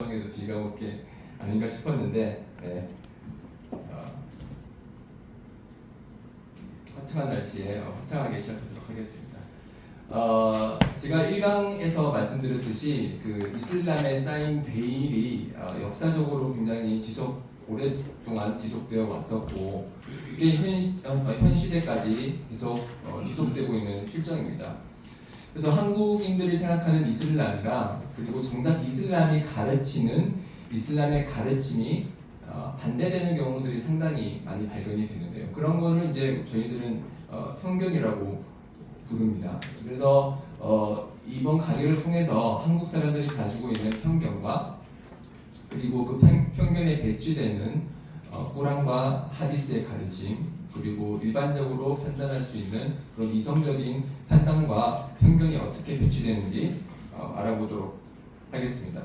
포항에도 비가 올 게 아닌가 싶었는데 네. 화창한 날씨에 화창하게 시작하도록 하겠습니다. 제가 1강에서 말씀드렸듯이 그 이슬람에 쌓인 베일이 역사적으로 굉장히 오랫동안 지속되어 왔었고 이게 현 시대까지 계속 지속되고 있는 실정입니다. 그래서 한국인들이 생각하는 이슬람이랑 그리고 정작 이슬람이 가르치는 이슬람의 가르침이 반대되는 경우들이 상당히 많이 발견이 되는데요. 그런 거를 이제 저희들은 편견이라고 부릅니다. 그래서 이번 강의를 통해서 한국 사람들이 가지고 있는 편견과 그리고 그 편견에 배치되는 꾸란과 하디스의 가르침 그리고 일반적으로 판단할 수 있는 그런 이성적인 판단과 편견이 어떻게 배치되는지 알아보도록 하겠습니다.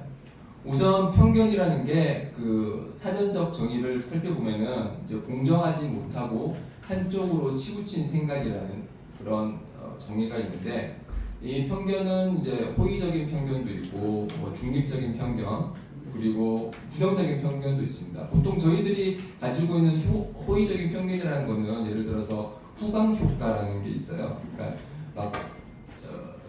우선 편견이라는 게 그 사전적 정의를 살펴보면은 이제 공정하지 못하고 한쪽으로 치우친 생각이라는 그런 정의가 있는데 이 편견은 이제 호의적인 편견도 있고 중립적인 편견 그리고 부정적인 편견도 있습니다. 보통 저희들이 가지고 있는 호의적인 편견이라는 거는 예를 들어서 후광 효과라는 게 있어요. 그러니까 막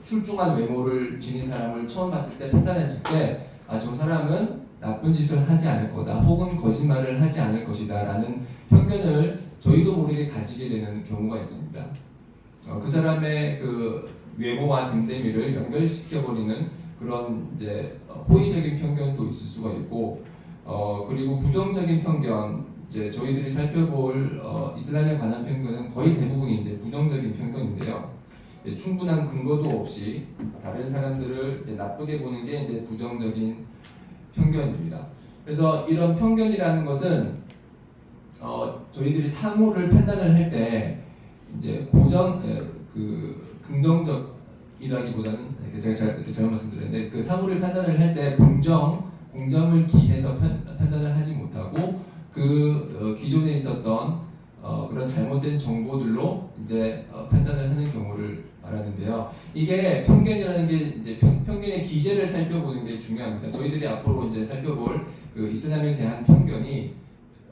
출중한 외모를 지닌 사람을 처음 봤을 때 판단했을 때 저 사람은 나쁜 짓을 하지 않을 거다 혹은 거짓말을 하지 않을 것이다 라는 편견을 저희도 모르게 가지게 되는 경우가 있습니다. 그 사람의 그 외모와 됨됨이를 연결시켜버리는 그런 이제 호의적인 편견도 있을 수가 있고 그리고 부정적인 편견 이제 저희들이 살펴볼 이슬람에 관한 편견은 거의 대부분이 이제 부정적인 편견인데요. 충분한 근거도 없이 다른 사람들을 이제 나쁘게 보는 게 이제 부정적인 편견입니다. 그래서 이런 편견이라는 것은 저희들이 사물을 판단을 할 때 이제 긍정적이라기보다는 제가 잘못 말씀드렸는데 그 사물을 판단을 할 때 공정을 기해서 판단을 하지 못하고 기존에 있었던 그런 잘못된 정보들로 이제 판단을 하는 경우를 말하는데요. 이게 편견이라는 게 이제 편견의 기제를 살펴보는 게 중요합니다. 저희들이 앞으로 이제 살펴볼 그 이슬람에 대한 편견이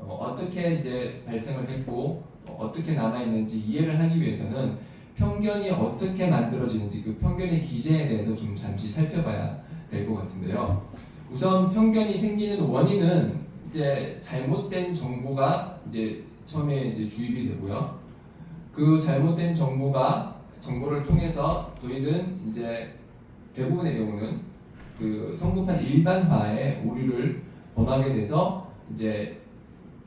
어떻게 이제 발생을 했고 어떻게 남아 있는지 이해를 하기 위해서는 편견이 어떻게 만들어지는지 그 편견의 기제에 대해서 좀 잠시 살펴봐야 될 것 같은데요. 우선 편견이 생기는 원인은 이제 잘못된 정보가 이제 처음에 이제 주입이 되고요. 그 잘못된 정보를 통해서 저희는 이제 대부분의 경우는 그 성급한 일반화의 오류를 범하게 돼서 이제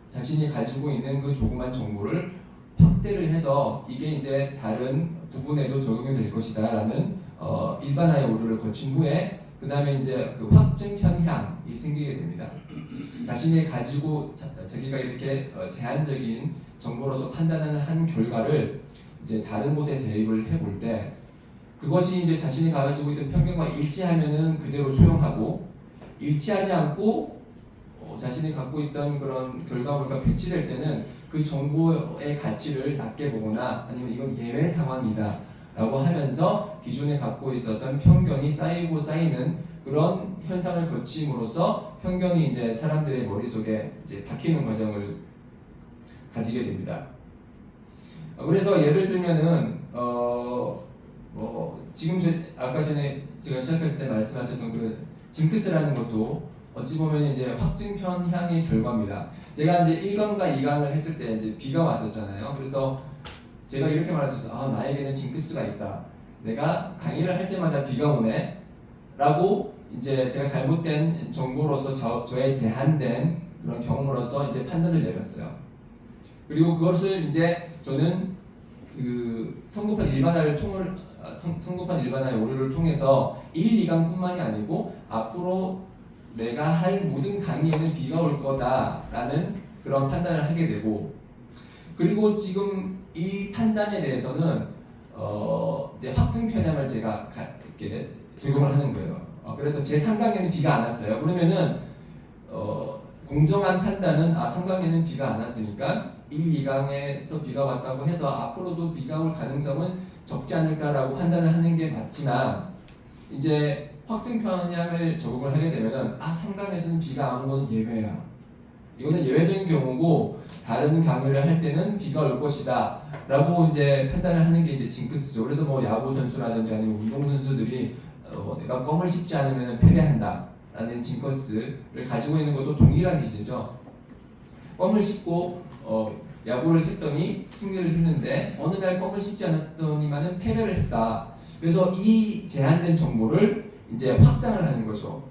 자신이 가지고 있는 그 조그만 정보를 확대를 해서 이게 이제 다른 부분에도 적용이 될 것이다라는 일반화의 오류를 거친 후에 그 다음에 이제 그 확증 편향이 생기게 됩니다. 자신이 가지고 자기가 이렇게 제한적인 정보로서 판단하는 한 결과를 이제 다른 곳에 대입을 해볼 때 그것이 이제 자신이 가지고 있던 편견과 일치하면은 그대로 수용하고 일치하지 않고 자신이 갖고 있던 그런 결과물과 배치될 때는 그 정보의 가치를 낮게 보거나 아니면 이건 예외 상황이다 라고 하면서 기존에 갖고 있었던 편견이 쌓이고 쌓이는 그런 현상을 거침으로써 편견이 이제 사람들의 머릿속에 이제 박히는 과정을 가지게 됩니다. 그래서 예를 들면은 지금 아까 전에 제가 시작했을 때 말씀하셨던 그 징크스라는 것도 어찌 보면 이제 확증 편향의 결과입니다. 제가 이제 1강과 2강을 했을 때 이제 비가 왔었잖아요. 그래서 제가 이렇게 말했었어요. 나에게는 징크스가 있다. 내가 강의를 할 때마다 비가 오네. 라고 이제 제가 잘못된 정보로서 저의 제한된 그런 경험으로서 이제 판단을 내렸어요. 그리고 그것을 이제 저는 그 성급한 일반화의 오류를 통해서 1, 2강뿐만이 아니고 앞으로 내가 할 모든 강의에는 비가 올 거다라는 그런 판단을 하게 되고 그리고 지금 이 판단에 대해서는 이제 확증 편향을 제가 이렇게 적용을 하는 거예요. 그래서 제 3강에는 비가 안 왔어요. 그러면은 공정한 판단은 3강에는 비가 안 왔으니까 1, 2강에서 비가 왔다고 해서 앞으로도 비가 올 가능성은 적지 않을까라고 판단을 하는 게 맞지만 이제 확증 편향을 적용을 하게 되면은 상강에서는 비가 안 오는 건 예외야. 이거는 예외적인 경우고 다른 강의를 할 때는 비가 올 것이다 라고 이제 판단을 하는 게 이제 징크스죠. 그래서 뭐 야구 선수라든지 아니면 운동 선수들이 내가 껌을 씹지 않으면 패배한다 라는 징크스를 가지고 있는 것도 동일한 기제죠. 껌을 씹고 야구를 했더니 승리를 했는데 어느 날 껌을 씹지 않았더니만은 패배를 했다. 그래서 이 제한된 정보를 이제 확장을 하는 거죠.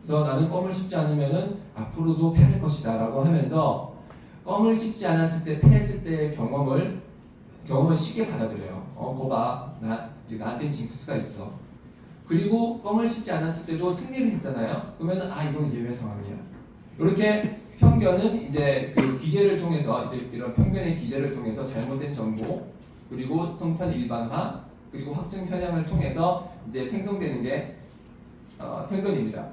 그래서 나는 껌을 씹지 않으면은 앞으로도 패할 것이다 라고 하면서 껌을 씹지 않았을 때 패했을 때의 경험을 쉽게 받아들여요. 거봐, 나한테 징크스가 있어. 그리고 껌을 씹지 않았을 때도 승리를 했잖아요. 그러면은 이건 예외 상황이야. 이렇게 편견은 이제 그 기제를 통해서 이런 편견의 기제를 통해서 잘못된 정보 그리고 성판 일반화 그리고 확증 편향을 통해서 이제 생성되는 게 편견입니다.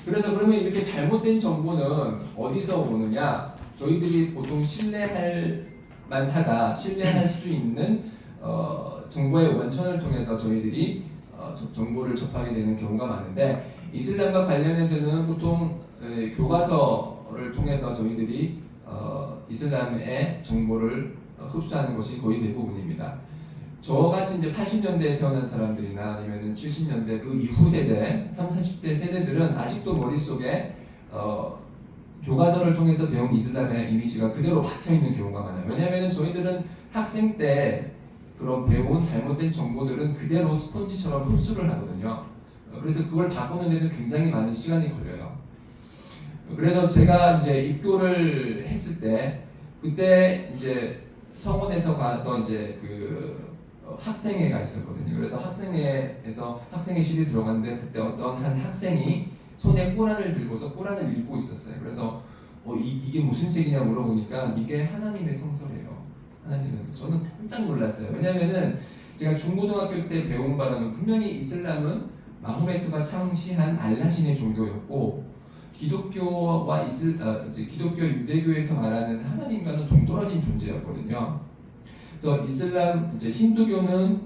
그래서 그러면 이렇게 잘못된 정보는 어디서 오느냐? 저희들이 보통 신뢰할 만하다, 신뢰할 수 있는 정보의 원천을 통해서 저희들이 정보를 접하게 되는 경우가 많은데 이슬람과 관련해서는 보통 교과서를 통해서 저희들이 이슬람의 정보를 흡수하는 것이 거의 대부분입니다. 저같이 이제 80년대에 태어난 사람들이나 아니면은 70년대 그 이후 세대, 30, 40대 세대들은 아직도 머릿속에 교과서를 통해서 배운 이슬람의 이미지가 그대로 박혀 있는 경우가 많아요. 왜냐하면 저희들은 학생 때 그런 배운 잘못된 정보들은 그대로 스펀지처럼 흡수를 하거든요. 그래서 그걸 바꾸는 데는 굉장히 많은 시간이 걸려요. 그래서 제가 이제 입교를 했을 때 그때 이제 성원에서 가서 이제 그 학생회가 있었거든요. 그래서 학생회에서 학생회실이 들어갔는데 그때 어떤 한 학생이 손에 꾸란을 들고서 꾸란을 읽고 있었어요. 그래서 이게 무슨 책이냐 물어보니까 이게 하나님의 성서래요. 하나님의 성서. 저는 깜짝 놀랐어요. 왜냐면은 제가 중고등학교 때 배운 바로는 분명히 이슬람은 마호메트가 창시한 알라신의 종교였고 기독교와 기독교 유대교에서 말하는 하나님과는 동떨어진 존재였거든요. 그래서 이슬람 힌두교는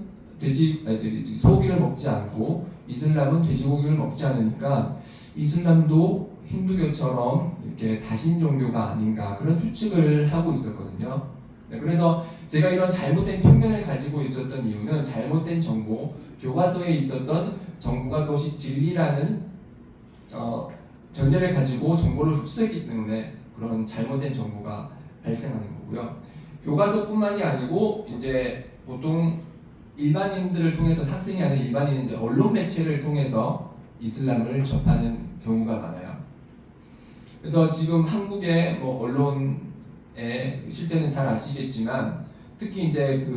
소고기를 먹지 않고 이슬람은 돼지고기를 먹지 않으니까 이슬람도 힌두교처럼 이렇게 다신 종교가 아닌가 그런 추측을 하고 있었거든요. 그래서 제가 이런 잘못된 편견을 가지고 있었던 이유는 잘못된 정보, 교과서에 있었던 정보가 그것이 진리라는 전제를 가지고 정보를 흡수했기 때문에 그런 잘못된 정보가 발생하는 거고요. 교과서뿐만이 아니고 이제 보통 일반인들을 통해서 학생이 아닌 일반인은 이제 언론 매체를 통해서 이슬람을 접하는 경우가 많아요. 그래서 지금 한국의 뭐 언론의 실태는 잘 아시겠지만 특히 이제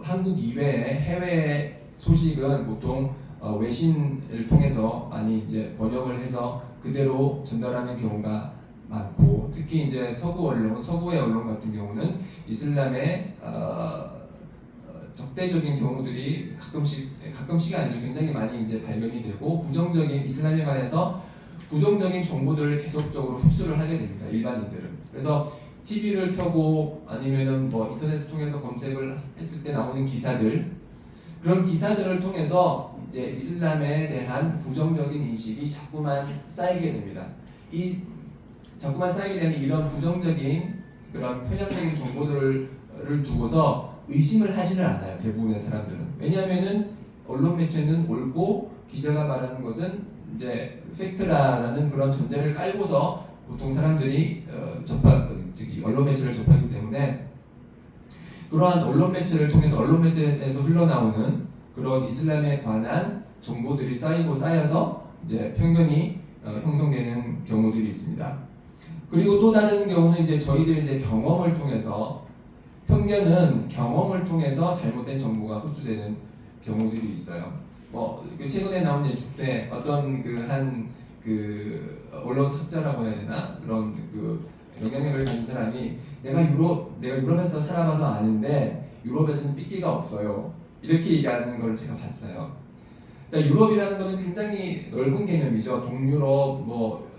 한국 이외의 해외 소식은 보통 외신을 통해서 많이 이제 번역을 해서 그대로 전달하는 경우가 많고 특히 이제 서구의 언론 같은 경우는 이슬람의 적대적인 경우들이 가끔씩이 아니죠. 굉장히 많이 이제 발견이 되고 부정적인 이슬람에 관해서 부정적인 정보들을 계속적으로 흡수를 하게 됩니다. 일반인들은. 그래서 TV를 켜고 아니면은 뭐 인터넷을 통해서 검색을 했을 때 나오는 기사들 그런 기사들을 통해서 이제 이슬람에 대한 부정적인 인식이 자꾸만 쌓이게 됩니다. 자꾸만 쌓이게 되는 이런 부정적인 그런 편향적인 정보들을 두고서 의심을 하지는 않아요. 대부분의 사람들은. 왜냐하면은 언론 매체는 옳고 기자가 말하는 것은 이제 팩트라는 그런 전제를 깔고서 보통 사람들이 언론 매체를 접하기 때문에 그러한 언론 매체를 통해서 언론 매체에서 흘러나오는 그런 이슬람에 관한 정보들이 쌓여서 이제 편견이 형성되는 경우들이 있습니다. 그리고 또 다른 경우는 이제 저희들이 이제 경험을 통해서 편견은 경험을 통해서 잘못된 정보가 흡수되는 경우들이 있어요. 최근에 나온 주제 어떤 언론 학자라고 해야 되나 그런 영향력을 가진 사람이 내가 유럽에서 살아봐서 아는데 유럽에서는 삐끼가 없어요. 이렇게 얘기하는 걸 제가 봤어요. 그러니까 유럽이라는 것은 굉장히 넓은 개념이죠. 동유럽,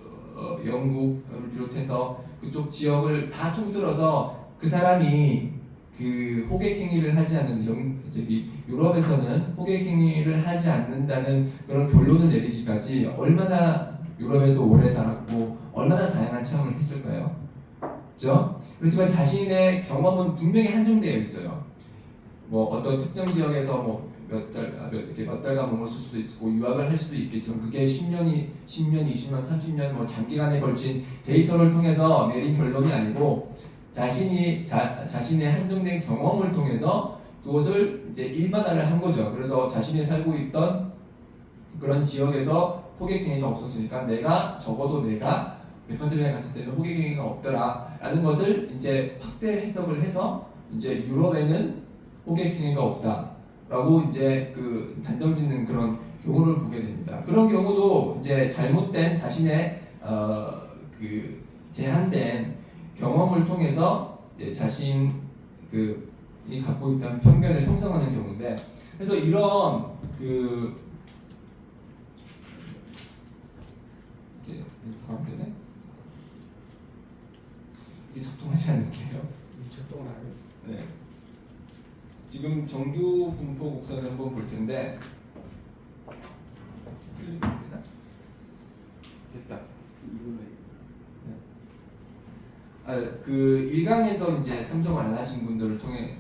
영국을 비롯해서 그쪽 지역을 다 통틀어서 그 사람이 그 호객행위를 하지 않는 저기 유럽에서는 호객행위를 하지 않는다는 그런 결론을 내리기까지 얼마나 유럽에서 오래 살았고 얼마나 다양한 체험을 했을까요? 그렇죠? 그렇지만 자신의 경험은 분명히 한정되어 있어요. 뭐 어떤 특정 지역에서 뭐 몇 달간 머물을 수도 있고 유학을 할 수도 있겠지만 그게 10년, 20년, 30년 뭐 장기간에 걸친 데이터를 통해서 내린 결론이 아니고 자신의 한정된 경험을 통해서 그것을 이제 일반화를 한 거죠. 그래서 자신이 살고 있던 그런 지역에서 호객행위가 없었으니까 적어도 내가 백화점에 갔을 때는 호객행위가 없더라라는 것을 이제 확대 해석을 해서 이제 유럽에는 호객행위가 없다라고 이제 그 단정짓는 그런 경우를 보게 됩니다. 그런 경우도 이제 잘못된 자신의 그 제한된 경험을 통해서 자신이 갖고 있던 편견을 형성하는 경우인데, 그래서 이런 이게 되네? 이게 작동하지 않는데요. 작동을 안 해요. 네. 지금 정규 분포 곡선을 한번 볼 텐데 됐다. 그 1강에서 이제 참석을 안 하신 분들을 통해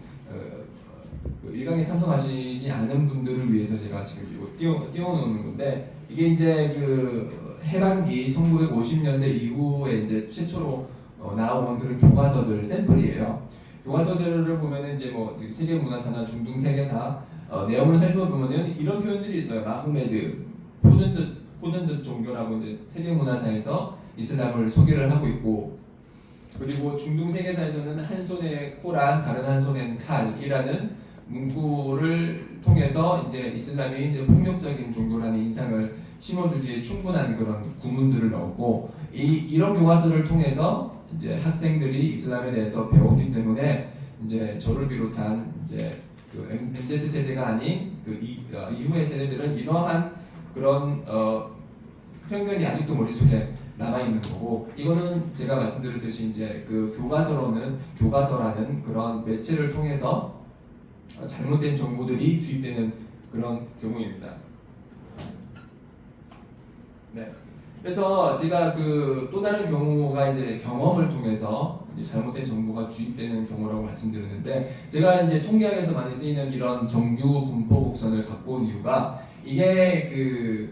그 1강에 참석하시지 않은 분들을 위해서 제가 지금 이거 띄워놓는 건데, 이게 이제 그 해반기 1950년대 이후에 이제 최초로 나온 그런 교과서들 샘플이에요. 교과서들을 보면은 이제 뭐 세계 문화사나 중동 세계사 내용을 살펴보면은 이런 표현들이 있어요. 마흐메드, 호전적 종교라고 이제 세계 문화사에서 이슬람을 소개를 하고 있고, 그리고 중동 세계사에서는 한 손에 코란, 다른 한 손에는 칼이라는 문구를 통해서 이제 이슬람이 이제 폭력적인 종교라는 인상을 심어주기에 충분한 그런 구문들을 넣었고, 이런 교과서를 통해서 이제 학생들이 이슬람에 대해서 배웠기 때문에 이제 저를 비롯한 이제 그 MZ 세대가 아닌 그 이후의 세대들은 이러한 그런 편견이 아직도 머릿속에 남아 있는 거고, 이거는 제가 말씀드렸듯이 이제 그 교과서라는 그런 매체를 통해서 잘못된 정보들이 주입되는 그런 경우입니다. 네. 그래서 제가 그 또 다른 경우가 이제 경험을 통해서 이제 잘못된 정보가 주입되는 경우라고 말씀드렸는데, 제가 이제 통계학에서 많이 쓰이는 이런 정규 분포 곡선을 갖고 온 이유가 이게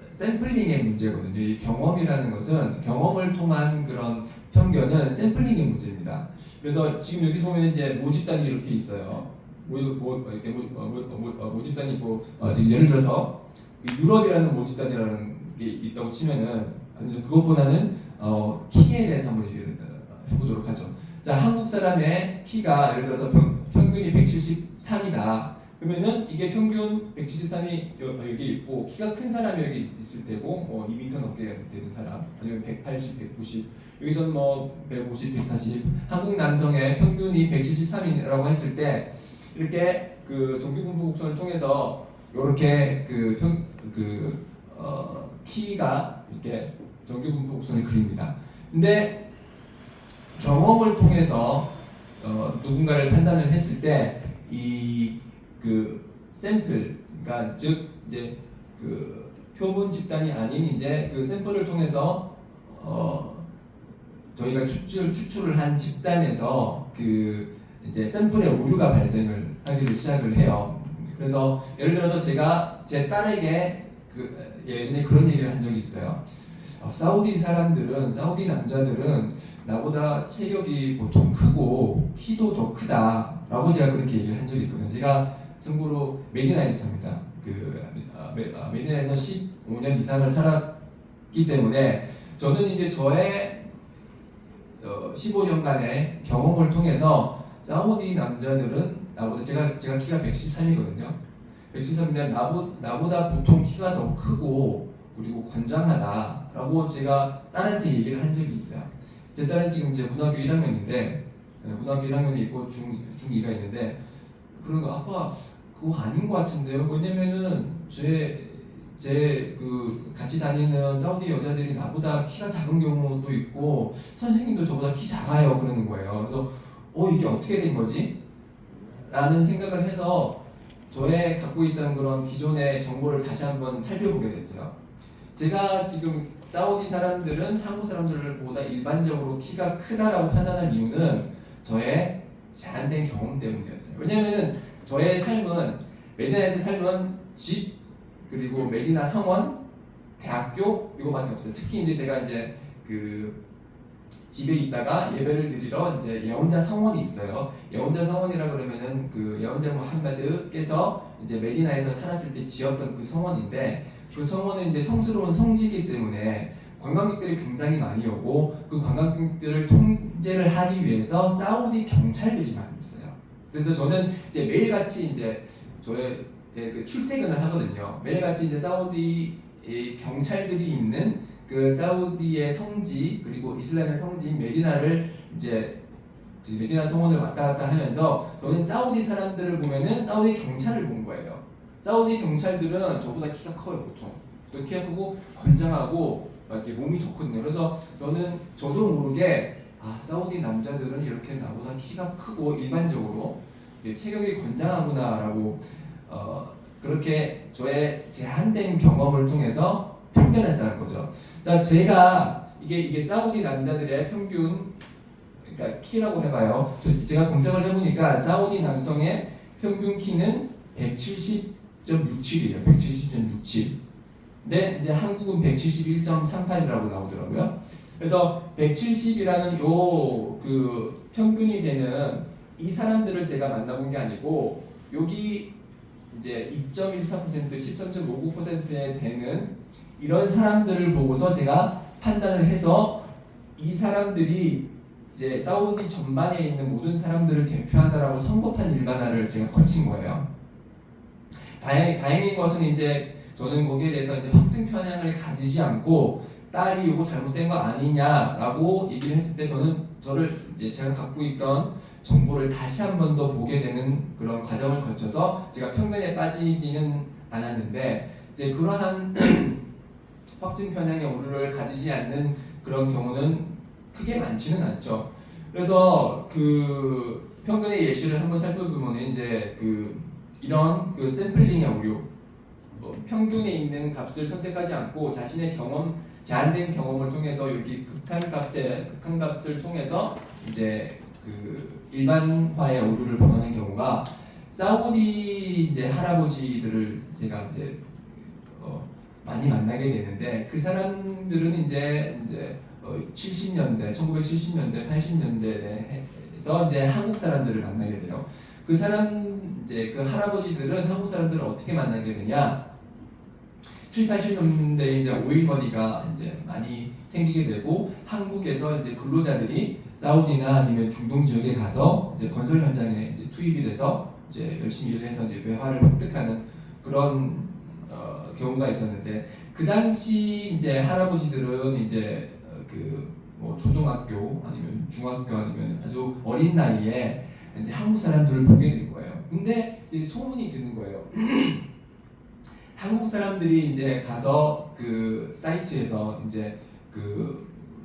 샘플링의 문제거든요. 이 경험이라는 것은 경험을 통한 그런 편견은 샘플링의 문제입니다. 그래서 지금 여기 보면 이제 모집단이 이렇게 있어요. 모집단이 있고 지금 예를 들어서 유럽이라는 모집단이라는 게 있다고 치면은 그것보다는 키에 대해서 한번 얘기를 해보도록 하죠. 자, 한국 사람의 키가 예를 들어서 평균이 173이다. 그러면은 이게 평균 173이 여기 있고 키가 큰 사람이 여기 있을 테고 2m 넘게 되는 사람, 아니면 180, 190, 여기서는 뭐 150, 140, 한국 남성의 평균이 173이라고 했을 때 이렇게 그 정규 분포 곡선을 통해서 이렇게 키가 이렇게 정규 분포 곡선을 그립니다. 근데 경험을 통해서 누군가를 판단을 했을 때 그 샘플, 그러니까 즉 이제 그 표본 집단이 아닌 이제 그 샘플을 통해서 저희가 추출을 한 집단에서 그 이제 샘플의 오류가 발생을 하기를 시작을 해요. 그래서 예를 들어서 제가 제 딸에게 예전에 그런 얘기를 한 적이 있어요. 사우디 남자들은 나보다 체격이 보통 크고 키도 더 크다라고 제가 그렇게 얘기를 한 적이 있거든요. 제가 참고로 메디나에 있습니다. 메디나에서 15년 이상을 살았기 때문에 저는 이제 저의 15년간의 경험을 통해서 사우디 남자들은 나보다 제가 키가 173이거든요. 173인데 나보다 보통 키가 더 크고 그리고 건장하다라고 제가 딸한테 얘기를 한 적이 있어요. 제 딸은 지금 이제 고등학교 1학년인데 고등학교 1학년이 있고 중2가 있는데, 그런 거 아빠 그거 아닌 것 같은데요. 왜냐면은 제 같이 다니는 사우디 여자들이 나보다 키가 작은 경우도 있고 선생님도 저보다 키 작아요 그러는 거예요. 그래서 이게 어떻게 된 거지? 라는 생각을 해서 저의 갖고 있던 그런 기존의 정보를 다시 한번 살펴보게 됐어요. 제가 지금 사우디 사람들은 한국 사람들보다 일반적으로 키가 크다라고 판단한 이유는 저의 제한된 경험 때문이었어요. 왜냐면은 저의 삶은 메디나에서 삶은 집 그리고 메디나 성원, 대학교 이거밖에 없어요. 특히 이제 제가 이제 그 집에 있다가 예배를 드리러 이제 예언자 성원이 있어요. 예언자 성원이라 그러면은 그 예언자 무함마드께서 이제 메디나에서 살았을 때 지었던 그 성원인데 그 성원은 이제 성스러운 성지이기 때문에 관광객들이 굉장히 많이 오고 그 관광객들을 통제를 하기 위해서 사우디 경찰들이 많이 있어요. 그래서 저는 이제 매일같이 이제 저의 그 출퇴근을 하거든요. 매일같이 이제 사우디 경찰들이 있는 그 사우디의 성지 그리고 이슬람의 성지인 메디나를 이제 메디나 성원을 왔다 갔다 하면서 저는 사우디 사람들을 보면은 사우디 경찰을 본 거예요. 사우디 경찰들은 저보다 키가 커요 보통. 또 키가 크고 건장하고 이렇게 몸이 좋거든요. 그래서 저도 모르게 사우디 남자들은 이렇게 나보다 키가 크고 일반적으로 체격이 건장하구나라고 그렇게 저의 제한된 경험을 통해서 편견했다는 거죠. 그러니까 제가 이게 사우디 남자들의 평균 그러니까 키라고 해봐요. 제가 검색을 해보니까 사우디 남성의 평균 키는 170.67이에요. 170.67. 근데 이제 한국은 171.38이라고 나오더라고요. 그래서 170이라는 요 그 평균이 되는 이 사람들을 제가 만나본 게 아니고 여기 이제 2.14%, 13.59%에 되는 이런 사람들을 보고서 제가 판단을 해서 이 사람들이 이제 사우디 전반에 있는 모든 사람들을 대표한다라고 선거판 일반화를 제가 거친 거예요. 다행인 것은 이제 저는 거기에 대해서 이제 확증 편향을 가지지 않고 딸이 이거 잘못된 거 아니냐라고 얘기를 했을 때 저를 이제 제가 갖고 있던 정보를 다시 한 번 더 보게 되는 그런 과정을 거쳐서 제가 편견에 빠지지는 않았는데 이제 그러한 확증 편향의 오류를 가지지 않는 그런 경우는 크게 많지는 않죠. 그래서 그 편견의 예시를 한번 살펴보면 이제 이런 샘플링의 오류, 평균에 있는 값을 선택하지 않고 자신의 제한된 경험을 통해서 여기 극한값을 통해서 이제 일반화의 오류를 범하는 경우가 사우디 이제 할아버지들을 제가 이제 많이 만나게 되는데 그 사람들은 이제 70년대, 1970년대, 80년대에서 이제 한국 사람들을 만나게 돼요. 그 할아버지들은 한국 사람들을 어떻게 만나게 되냐? 7, 80년대 이제 오일머니가 이제 많이 생기게 되고 한국에서 이제 근로자들이 사우디나 아니면 중동 지역에 가서 이제 건설 현장에 이제 투입이 돼서 이제 열심히 일을 해서 이제 외화를 획득하는 그런 경우가 있었는데 그 당시 이제 할아버지들은 이제 뭐 초등학교 아니면 중학교 아니면 아주 어린 나이에 이제 한국 사람들을 보게 된 거예요. 근데 이제 소문이 드는 거예요. 한국 사람들이 이제 가서 그 사이트에서 이제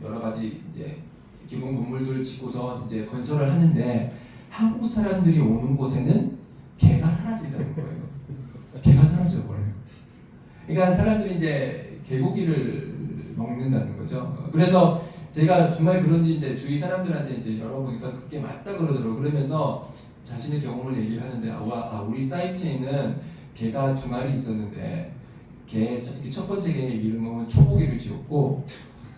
여러 가지 이제 기본 건물들을 짓고서 이제 건설을 하는데 한국 사람들이 오는 곳에는 개가 사라진다는 거예요. 개가 사라져 버려요. 그러니까 사람들이 이제 개고기를 먹는다는 거죠. 그래서 제가 정말 그런지 이제 주위 사람들한테 이제 열어보니까 그게 맞다 그러더라고요. 그러면서 자신의 경험을 얘기하는데 우리 사이트에는 개가 2마리 있었는데 첫 번째 개의 이름은 초보개로 지었고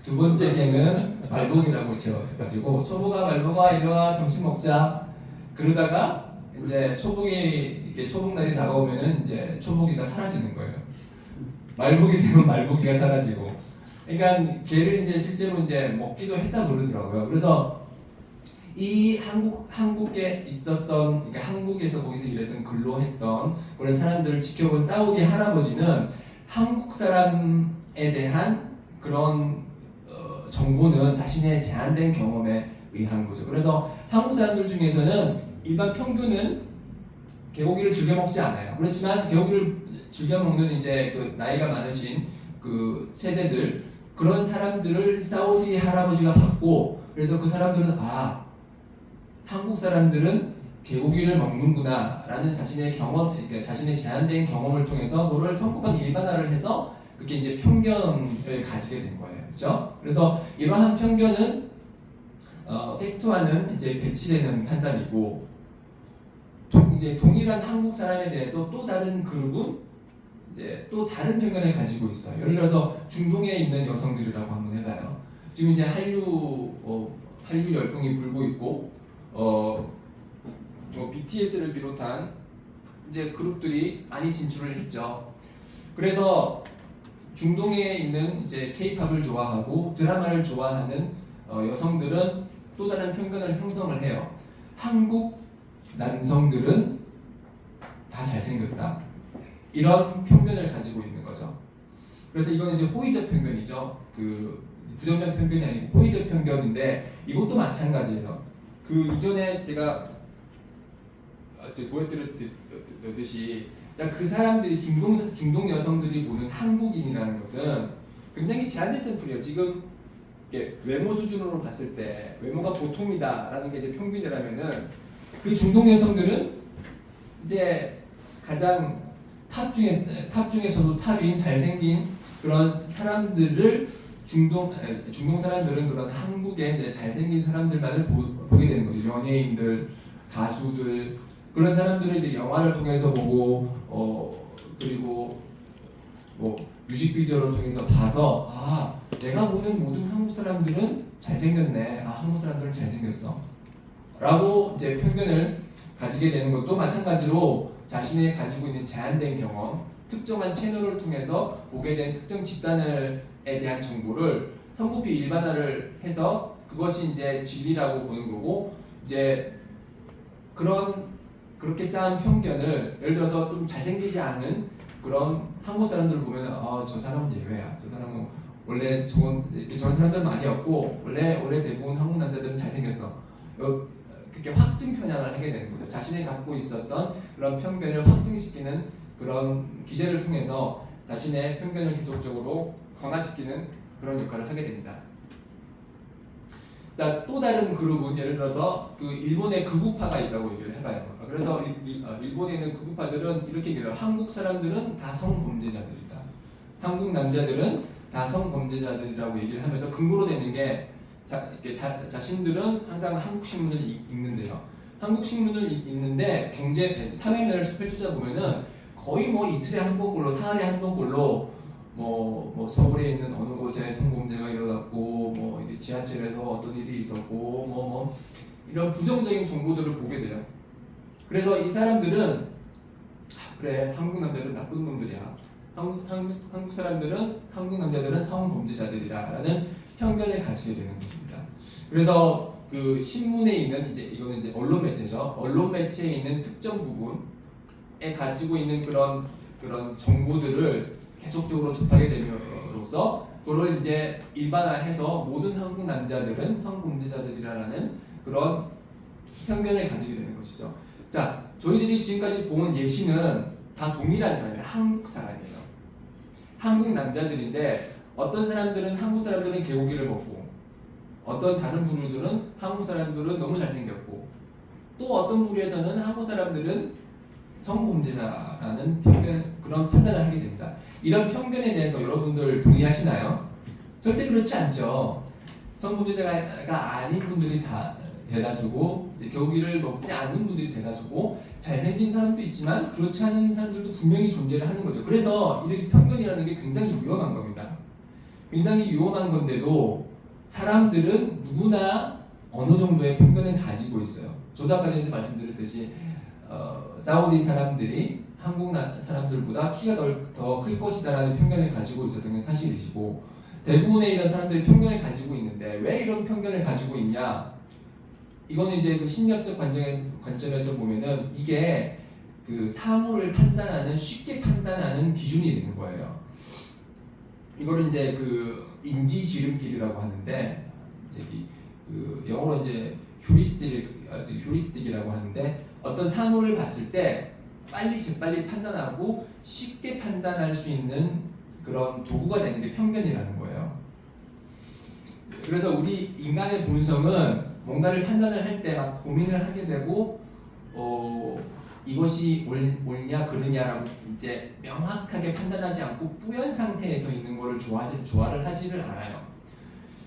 두 번째 개는 말복이라고 지어가지고 초보가 이리와 점심 먹자 그러다가 이제 초복날이 다가오면은 이제 초복이가 사라지는 거예요. 말복이 되면 말복이가 사라지고 그러니까 개를 이제 실제로 이제 먹기도 했다 그러더라고요. 그래서 이 한국에 있었던 그러니까 한국에서 거기서 일했던 근로했던 그런 사람들을 지켜본 사우디 할아버지는 한국 사람에 대한 그런 정보는 자신의 제한된 경험에 의한 거죠. 그래서 한국 사람들 중에서는 일반 평균은 개고기를 즐겨 먹지 않아요. 그렇지만 개고기를 즐겨 먹는 이제 나이가 많으신 세대들 그런 사람들을 사우디 할아버지가 봤고 그래서 그 사람들은 한국 사람들은 개고기를 먹는구나라는 자신의 경험, 그러니까 자신의 제한된 경험을 통해서 그걸 성급하게 일반화를 해서 그게 이제 편견을 가지게 된 거예요, 그렇죠? 그래서 이러한 편견은 팩트와는 이제 배치되는 판단이고, 이제 동일한 한국 사람에 대해서 또 다른 그룹은 이제 또 다른 편견을 가지고 있어요. 예를 들어서 중동에 있는 여성들이라고 한번 해봐요. 지금 이제 한류 열풍이 불고 있고, BTS를 비롯한 이제 그룹들이 많이 진출을 했죠. 그래서 중동에 있는 이제 K-팝을 좋아하고 드라마를 좋아하는 여성들은 또 다른 편견을 형성을 해요. 한국 남성들은 다 잘생겼다. 이런 편견을 가지고 있는 거죠. 그래서 이거는 이제 호의적 편견이죠. 그 부정적 편견이 아니고 호의적 편견인데 이것도 마찬가지예요. 그 이전에 제가 보여드렸듯이 그 사람들이 중동 여성들이 보는 한국인이라는 것은 굉장히 제한된 샘플이에요. 지금 외모 수준으로 봤을 때 외모가 보통이다라는 게 이제 평균이라면은 그 중동 여성들은 이제 가장 탑 중에서도 탑인 잘생긴 그런 사람들을 중동 사람들은 그런 한국의 이제 잘생긴 사람들만을 보게 되는 거죠. 연예인들, 가수들 그런 사람들을 이제 영화를 통해서 보고 그리고 뭐 뮤직비디오를 통해서 봐서 아 내가 보는 모든 한국 사람들은 잘생겼네. 아 한국 사람들은 잘생겼어. 라고 이제 편견을 가지게 되는 것도 마찬가지로 자신이 가지고 있는 제한된 경험, 특정한 채널을 통해서 보게 된 특정 집단에 대한 정보를 성급히 일반화를 해서 그것이 이제 진리라고 보는 거고 이제 그렇게 쌓은 편견을 예를 들어서 좀 잘생기지 않은 그런 한국 사람들을 보면 저 사람은 예외야. 저 사람은 원래 저런 사람들은 많이 없고 원래 대부분 한국 남자들은 잘생겼어. 그렇게 확증 편향을 하게 되는 거죠. 자신이 갖고 있었던 그런 편견을 확증시키는 그런 기제를 통해서 자신의 편견을 계속적으로 강화시키는 그런 역할을 하게 됩니다. 또 다른 그룹은 예를 들어서 그 일본의 극우파가 있다고 얘기를 해봐요. 그래서 일본에 있는 극우파들은 이렇게 얘기해요. 한국 사람들은 다 성범죄자들이다. 한국 남자들은 다 성범죄자들이라고 얘기를 하면서 근거로 되는 게 자신들은 항상 한국 신문을 읽는데요. 한국 신문을 읽는데 사회면을 펼치자 보면은 거의 뭐 이틀에 한 번꼴로 사흘에 한 번꼴로 뭐 서울에 있는 어느 곳에 성범죄가 일어났고 뭐 이게 지하철에서 어떤 일이 있었고 뭐 이런 부정적인 정보들을 보게 돼요. 그래서 이 사람들은 그래 한국 남자들은 나쁜 놈들이야. 한국 사람들은 한국 남자들은 성범죄자들이라라는 편견을 가지게 되는 것입니다. 그래서 그 신문에 있는 이거는 이제 언론 매체죠. 언론 매체에 있는 특정 부분에 가지고 있는 그런 정보들을 계속적으로 접하게 됨으로써 그걸 이제 일반화해서 모든 한국 남자들은 성범죄자들이라는 그런 편견을 가지게 되는 것이죠. 자, 저희들이 지금까지 본 예시는 다 동일한 사람이에요. 한국 사람이에요. 한국 남자들인데 어떤 사람들은 한국 사람들은 개고기를 먹고 어떤 다른 부류들은 한국 사람들은 너무 잘생겼고 또 어떤 부류에서는 한국 사람들은 성범죄자라는 그런 판단을 하게 됩니다. 이런 편견에 대해서 여러분들 동의하시나요? 절대 그렇지 않죠. 성범죄자가 아닌 분들이 다 대다수고 개고기를 먹지 않는 분들이 대다수고 잘생긴 사람도 있지만 그렇지 않은 사람들도 분명히 존재를 하는 거죠. 그래서 이렇게 편견이라는 게 굉장히 위험한 겁니다. 굉장히 위험한 건데도 사람들은 누구나 어느 정도의 편견을 가지고 있어요. 저도 아까 전에 말씀드렸듯이 사우디 사람들이 한국 사람들보다 키가 더 클 것이다라는 편견을 가지고 있었던 게 사실이시고 대부분의 이런 사람들이 편견을 가지고 있는데 왜 이런 편견을 가지고 있냐? 이거는 이제 그 심리학적 관점에서 보면은 이게 그 사물을 쉽게 판단하는 기준이 되는 거예요. 이거를 이제 그 인지 지름길이라고 하는데 이제 그 영어로 이제 휴리스틱이라고 하는데 어떤 사물을 봤을 때 재빨리 판단하고 쉽게 판단할 수 있는 그런 도구가 되는 게 편견이라는 거예요. 그래서 우리 인간의 본성은 뭔가를 판단을 할 때 막 고민을 하게 되고 이것이 옳냐 그르냐라고 이제 명확하게 판단하지 않고 뿌연 상태에서 있는 것을 좋아를 하지를 않아요.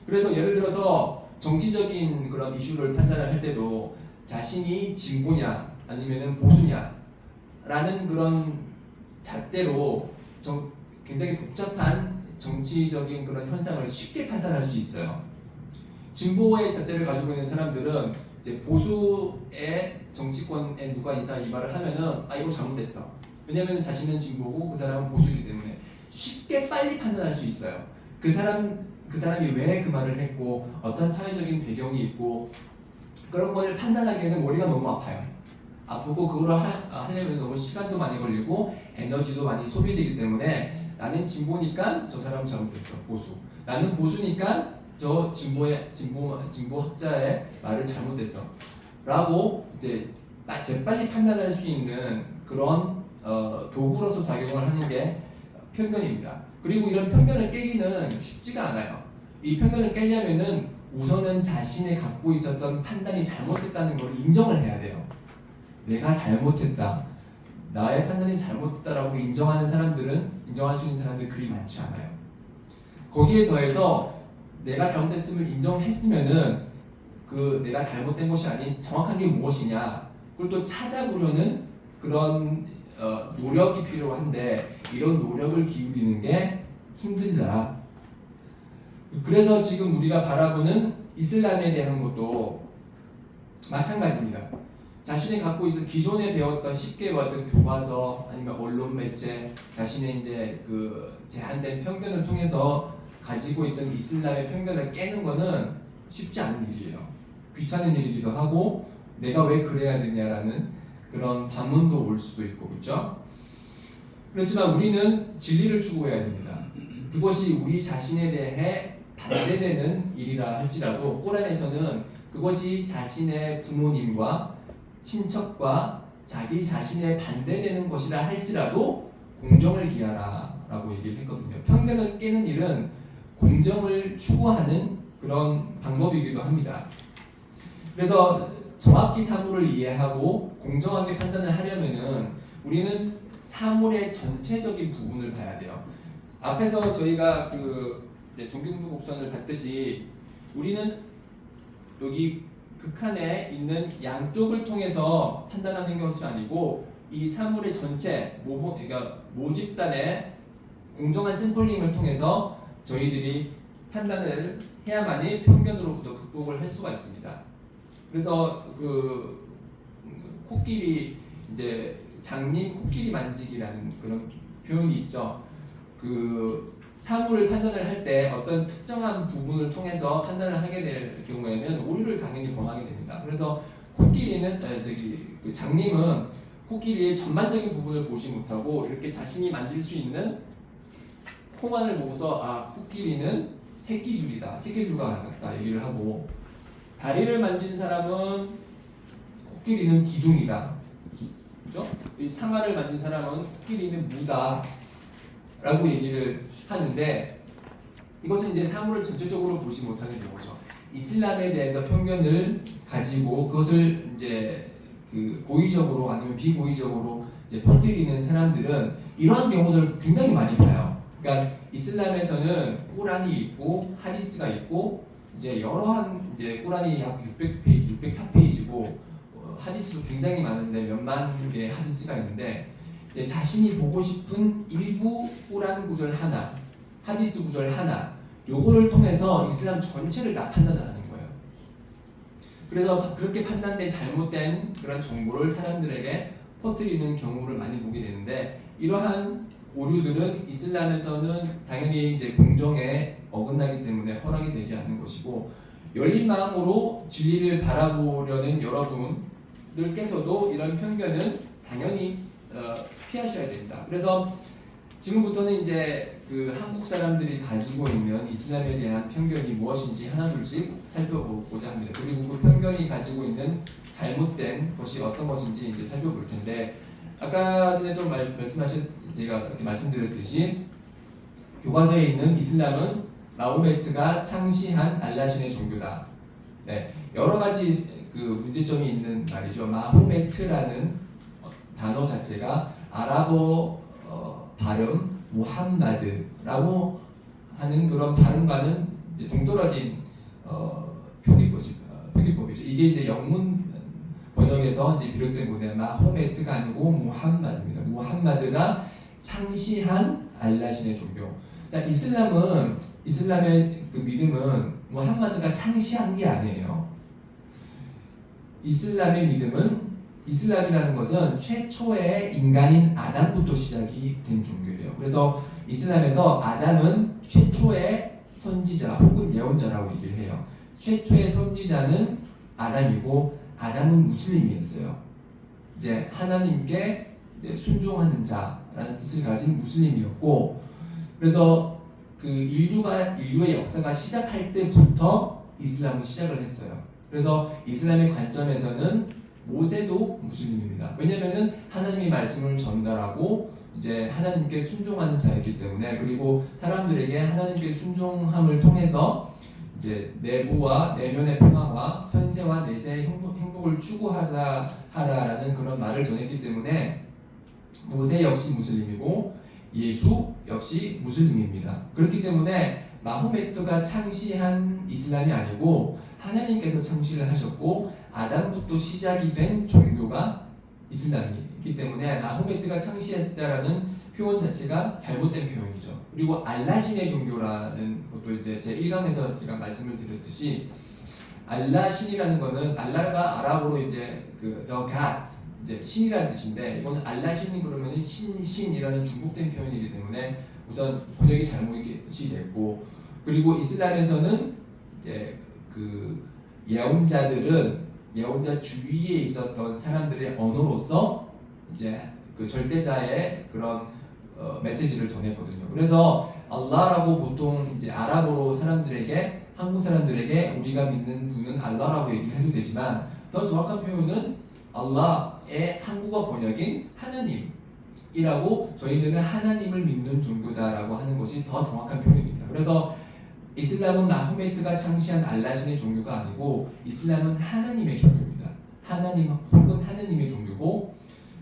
그래서 예를 들어서 정치적인 그런 이슈를 판단을 할 때도 자신이 진보냐 아니면은 보수냐라는 그런 잣대로 굉장히 복잡한 정치적인 그런 현상을 쉽게 판단할 수 있어요. 진보의 잣대를 가지고 있는 사람들은 이제 보수의 정치권에 누가 이말을 하면은 이거 잘못됐어. 왜냐면 자신은 진보고 그 사람은 보수이기 때문에 쉽게 빨리 판단할 수 있어요. 그 사람이 왜 그 말을 했고 어떤 사회적인 배경이 있고 그런 거를 판단하기에는 머리가 너무 아파요. 아프고 그걸 하려면 너무 시간도 많이 걸리고 에너지도 많이 소비되기 때문에 나는 진보니까 저 사람은 잘못됐어. 보수. 나는 보수니까 저 진보 학자의 말을 잘못했어. 라고 이제 재빨리 판단할 수 있는 그런 도구로서 작용을 하는 게 편견입니다. 그리고 이런 편견을 깨기는 쉽지가 않아요. 이 편견을 깨려면은 우선은 자신이 갖고 있었던 판단이 잘못됐다는 걸 인정을 해야 돼요. 내가 잘못했다. 나의 판단이 잘못됐다라고 인정할 수 있는 사람들이 그리 많지 않아요. 거기에 더해서 내가 잘못했음을 인정했으면은 그 내가 잘못된 것이 아닌 정확한 게 무엇이냐 그걸 또 찾아보려는 그런 노력이 필요한데 이런 노력을 기울이는 게 힘들다. 그래서 지금 우리가 바라보는 이슬람에 대한 것도 마찬가지입니다. 자신이 갖고 있던 기존에 배웠던 쉽게 배웠던 교과서 아니면 언론 매체 자신의 이제 그 제한된 편견을 통해서 가지고 있던 이슬람의 편견을 깨는 거는 쉽지 않은 일이에요. 귀찮은 일이기도 하고 내가 왜 그래야 되냐라는 그런 반문도 올 수도 있고 그렇죠? 그렇지만 우리는 진리를 추구해야 됩니다. 그것이 우리 자신에 대해 반대되는 일이라 할지라도 꼬란에서는 그것이 자신의 부모님과 친척과 자기 자신에 반대되는 것이라 할지라도 공정을 기하라 라고 얘기를 했거든요. 편견을 깨는 일은 공정을 추구하는 그런 방법이기도 합니다. 그래서 정확히 사물을 이해하고 공정하게 판단을 하려면은 우리는 사물의 전체적인 부분을 봐야 돼요. 앞에서 저희가 이제 종교공부 곡선을 봤듯이 우리는 여기 극한에 있는 양쪽을 통해서 판단하는 것이 아니고 이 사물의 전체 그러니까 모집단의 공정한 샘플링을 통해서 저희들이 판단을 해야만이 편견으로부터 극복을 할 수가 있습니다. 그래서 코끼리 이제 장님 코끼리 만지기라는 그런 표현이 있죠. 사물을 판단을 할 때 어떤 특정한 부분을 통해서 판단을 하게 될 경우에는 오류를 당연히 범하게 됩니다. 그래서 장님은 코끼리의 전반적인 부분을 보지 못하고 이렇게 자신이 만질 수 있는 코만을 보고서 코끼리는 새끼줄이다, 새끼줄과 같다 얘기를 하고 다리를 만진 사람은 코끼리는 기둥이다, 그렇죠? 이 상아를 만진 사람은 코끼리는 무다. 라고 얘기를 하는데 이것은 이제 사물을 전체적으로 보지 못하는 경우죠. 이슬람에 대해서 편견을 가지고 그것을 이제 고의적으로 아니면 비고의적으로 이제 퍼뜨리는 사람들은 이러한 경우들을 굉장히 많이 봐요. 그러니까 이슬람에서는 꾸란이 있고 하디스가 있고 이제 여러한 이제 꾸란이 약 600페이지, 604페이지고 하디스도 굉장히 많은데 몇만 개의 하디스가 있는데 자신이 보고 싶은 일부 꾸란 구절 하나, 하디스 구절 하나, 요거를 통해서 이슬람 전체를 다 판단하는 거예요. 그래서 그렇게 판단된 잘못된 그런 정보를 사람들에게 퍼뜨리는 경우를 많이 보게 되는데 이러한 오류들은 이슬람에서는 당연히 이제 공정에 어긋나기 때문에 허락이 되지 않는 것이고 열린 마음으로 진리를 바라보려는 여러분들께서도 이런 편견은 당연히 피하셔야 됩니다. 그래서 지금부터는 이제 한국 사람들이 가지고 있는 이슬람에 대한 편견이 무엇인지 하나둘씩 살펴보고자 합니다. 그리고 그 편견이 가지고 있는 잘못된 것이 어떤 것인지 이제 살펴볼 텐데 아까 전에도 제가 말씀드렸듯이 교과서에 있는 이슬람은 마호메트가 창시한 알라신의 종교다 네, 여러 가지 그 문제점이 있는 말이죠. 마호메트라는 단어 자체가 아랍어 발음 무함마드라고 하는 그런 발음과는 이제 동떨어진 표기법이죠. 이게 이제 영문 번역에서 이제 비롯된 건데 마호메트가 아니고 무함마드입니다. 무함마드가 창시한 알라신의 종교. 자, 이슬람의 그 믿음은 무함마드가 창시한 게 아니에요. 이슬람의 믿음은 이슬람이라는 것은 최초의 인간인 아담부터 시작이 된 종교예요. 그래서 이슬람에서 아담은 최초의 선지자 혹은 예언자라고 얘기를 해요. 최초의 선지자는 아담이고 아담은 무슬림이었어요. 이제 하나님께 순종하는 자라는 뜻을 가진 무슬림이었고, 그래서 그 인류의 역사가 시작할 때부터 이슬람은 시작을 했어요. 그래서 이슬람의 관점에서는 모세도 무슬림입니다. 왜냐면은 하나님의 말씀을 전달하고 이제 하나님께 순종하는 자였기 때문에, 그리고 사람들에게 하나님께 순종함을 통해서 이제 내부와 내면의 평화와 현세와 내세의 행복을 추구하라라는 그런 말을 전했기 때문에 모세 역시 무슬림이고 예수 역시 무슬림입니다. 그렇기 때문에 마호메트가 창시한 이슬람이 아니고 하나님께서 창시를 하셨고 아담부터 시작이 된 종교가 이슬람이기 때문에 마호메트가 창시했다라는 표현 자체가 잘못된 표현이죠. 그리고 알라신의 종교라는 것도 이제 제 1강에서 제가 말씀을 드렸듯이 알라신이라는 거는 알라가 아랍어로 이제 그 the God 이제 신이라는 뜻인데, 이거는 알라신이 그러면은 신이라는 중복된 표현이기 때문에 우선 번역이 잘못이 됐고, 그리고 이슬람에서는 이제 그 예언자 주위에 있었던 사람들의 언어로서 이제 그 절대자의 그런 메시지를 전했거든요. 그래서 알라라고 보통 이제 아랍어로 한국 사람들에게 우리가 믿는 분은 알라라고 얘기를 해도 되지만, 더 정확한 표현은 알라의 한국어 번역인 하나님이라고, 저희들은 하나님을 믿는 종교다라고 하는 것이 더 정확한 표현입니다. 그래서 이슬람은 마호메트가 창시한 알라신의 종교가 아니고 이슬람은 하나님의 종교입니다. 하나님 혹은 하느님의 종교고,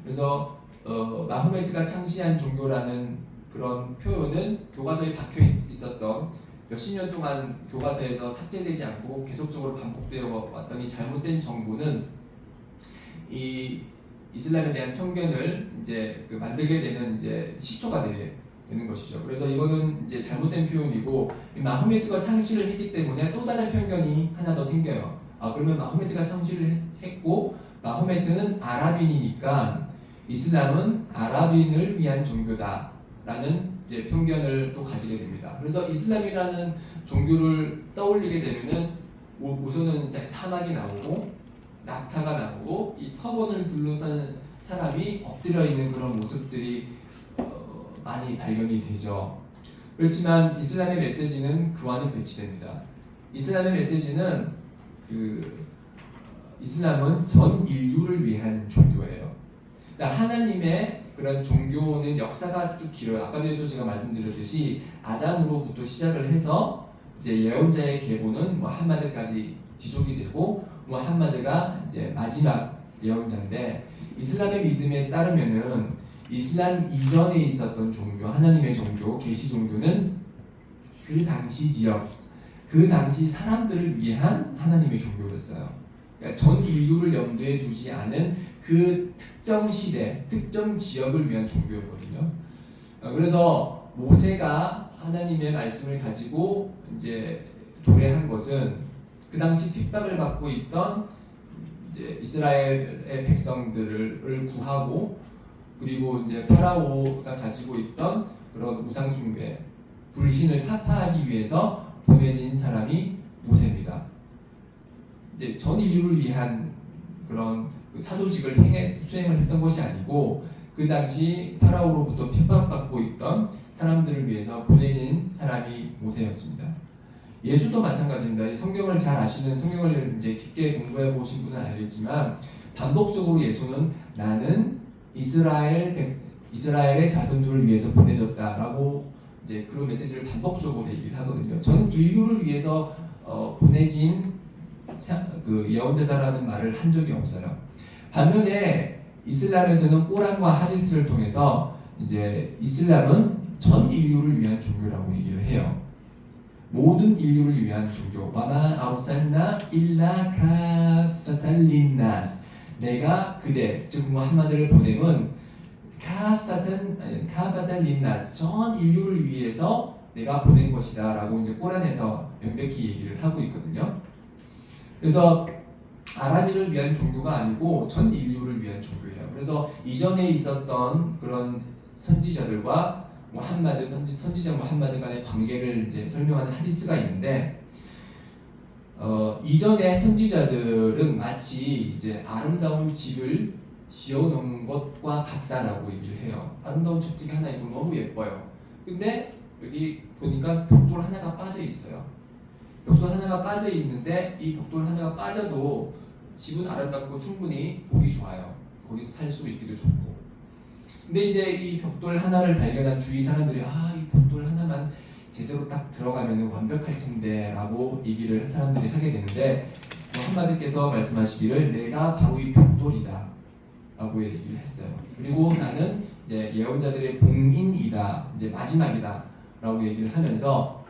그래서 마호메트가 창시한 종교라는 그런 표현은 교과서에 박혀 있었던 몇십 년 동안 교과서에서 삭제되지 않고 계속적으로 반복되어 왔던 이 잘못된 정보는 이 이슬람에 대한 편견을 이제 만들게 되는 이제 시초가 되는 것이죠. 그래서 이거는 이제 잘못된 표현이고, 마호메트가 창시를 했기 때문에 또 다른 편견이 하나 더 생겨요. 그러면 마호메트가 창시를 했고 마호메트는 아랍인이니까 이슬람은 아랍인을 위한 종교다라는 이제 편견을 또 가지게 됩니다. 그래서 이슬람이라는 종교를 떠올리게 되면은 우선은 사막이 나오고 낙타가 나오고 이 터번을 둘러싼 사람이 엎드려 있는 그런 모습들이 많이 발견이 되죠. 그렇지만 이슬람의 메시지는 그와는 배치됩니다. 이슬람의 메시지는 이슬람은 전 인류를 위한 종교예요. 그러니까 하나님의 그런 종교는 역사가 쭉 길어요. 아까도 제가 말씀드렸듯이 아담으로부터 시작을 해서 이제 예언자의 계보는 무함마드까지 지속이 되고, 무함마드가 이제 마지막 예언자인데, 이슬람의 믿음에 따르면은 이슬람 이전에 있었던 종교, 하나님의 종교, 계시 종교는 그 당시 지역, 그 당시 사람들을 위한 하나님의 종교였어요. 그러니까 전 인류를 염두에 두지 않은 그 특정 시대, 특정 지역을 위한 종교였거든요. 그래서 모세가 하나님의 말씀을 가지고 이제 도래한 것은 그 당시 핍박을 받고 있던 이제 이스라엘의 백성들을 구하고, 그리고 이제 파라오가 가지고 있던 그런 우상 숭배, 불신을 타파하기 위해서 보내진 사람이 모세입니다. 이제 전 인류를 위한 그런 사도직을 수행을 했던 것이 아니고, 그 당시 파라오로부터 핍박받고 있던 사람들을 위해서 보내진 사람이 모세였습니다. 예수도 마찬가지입니다. 성경을 잘 아시는, 성경을 이제 깊게 공부해 보신 분은 알겠지만, 반복적으로 예수는 나는 이스라엘의 자손들을 위해서 보내졌다라고 이제 그런 메시지를 반복적으로 얘기를 하거든요. 전 인류를 위해서 보내진 그 예언자다라는 말을 한 적이 없어요. 반면에 이슬람에서는 꼬란과 하디스를 통해서 이제 이슬람은 전 인류를 위한 종교라고 얘기를 해요. 모든 인류를 위한 종교. 와마 아우살나 일라 카파탈 린나스. 내가 그대 즉 무함마드를 보냄은 카파탈 린나스 전 인류를 위해서 내가 보낸 것이다라고 이제 꼬란에서 명백히 얘기를 하고 있거든요. 그래서 아랍인을 위한 종교가 아니고 전 인류를 위한 종교예요. 그래서 이전에 있었던 그런 선지자들과 무함마드 선지자 무함마드 간의 관계를 이제 설명하는 하디스가 있는데, 이전의 선지자들은 마치 이제 아름다운 집을 지어놓은 것과 같다라고 얘기를 해요. 아름다운 저택이 하나 있고 너무 예뻐요. 근데 여기 보니까 벽돌 하나가 빠져 있어요. 벽돌 하나가 빠져 있는데 이 벽돌 하나가 빠져도 집은 아름답고 충분히 보기 좋아요. 거기서 살 수 있기도 좋고. 근데 이제 이 벽돌 하나를 발견한 주위 사람들이 이 벽돌 하나만 제대로 딱 들어가면 완벽할 텐데 라고 얘기를 사람들이 하게 되는데, 무함마드께서 말씀하시기를 내가 바로 이 벽돌이다 라고 얘기를 했어요. 그리고 나는 이제 예언자들의 봉인이다, 이제 마지막이다 라고 얘기를 하면서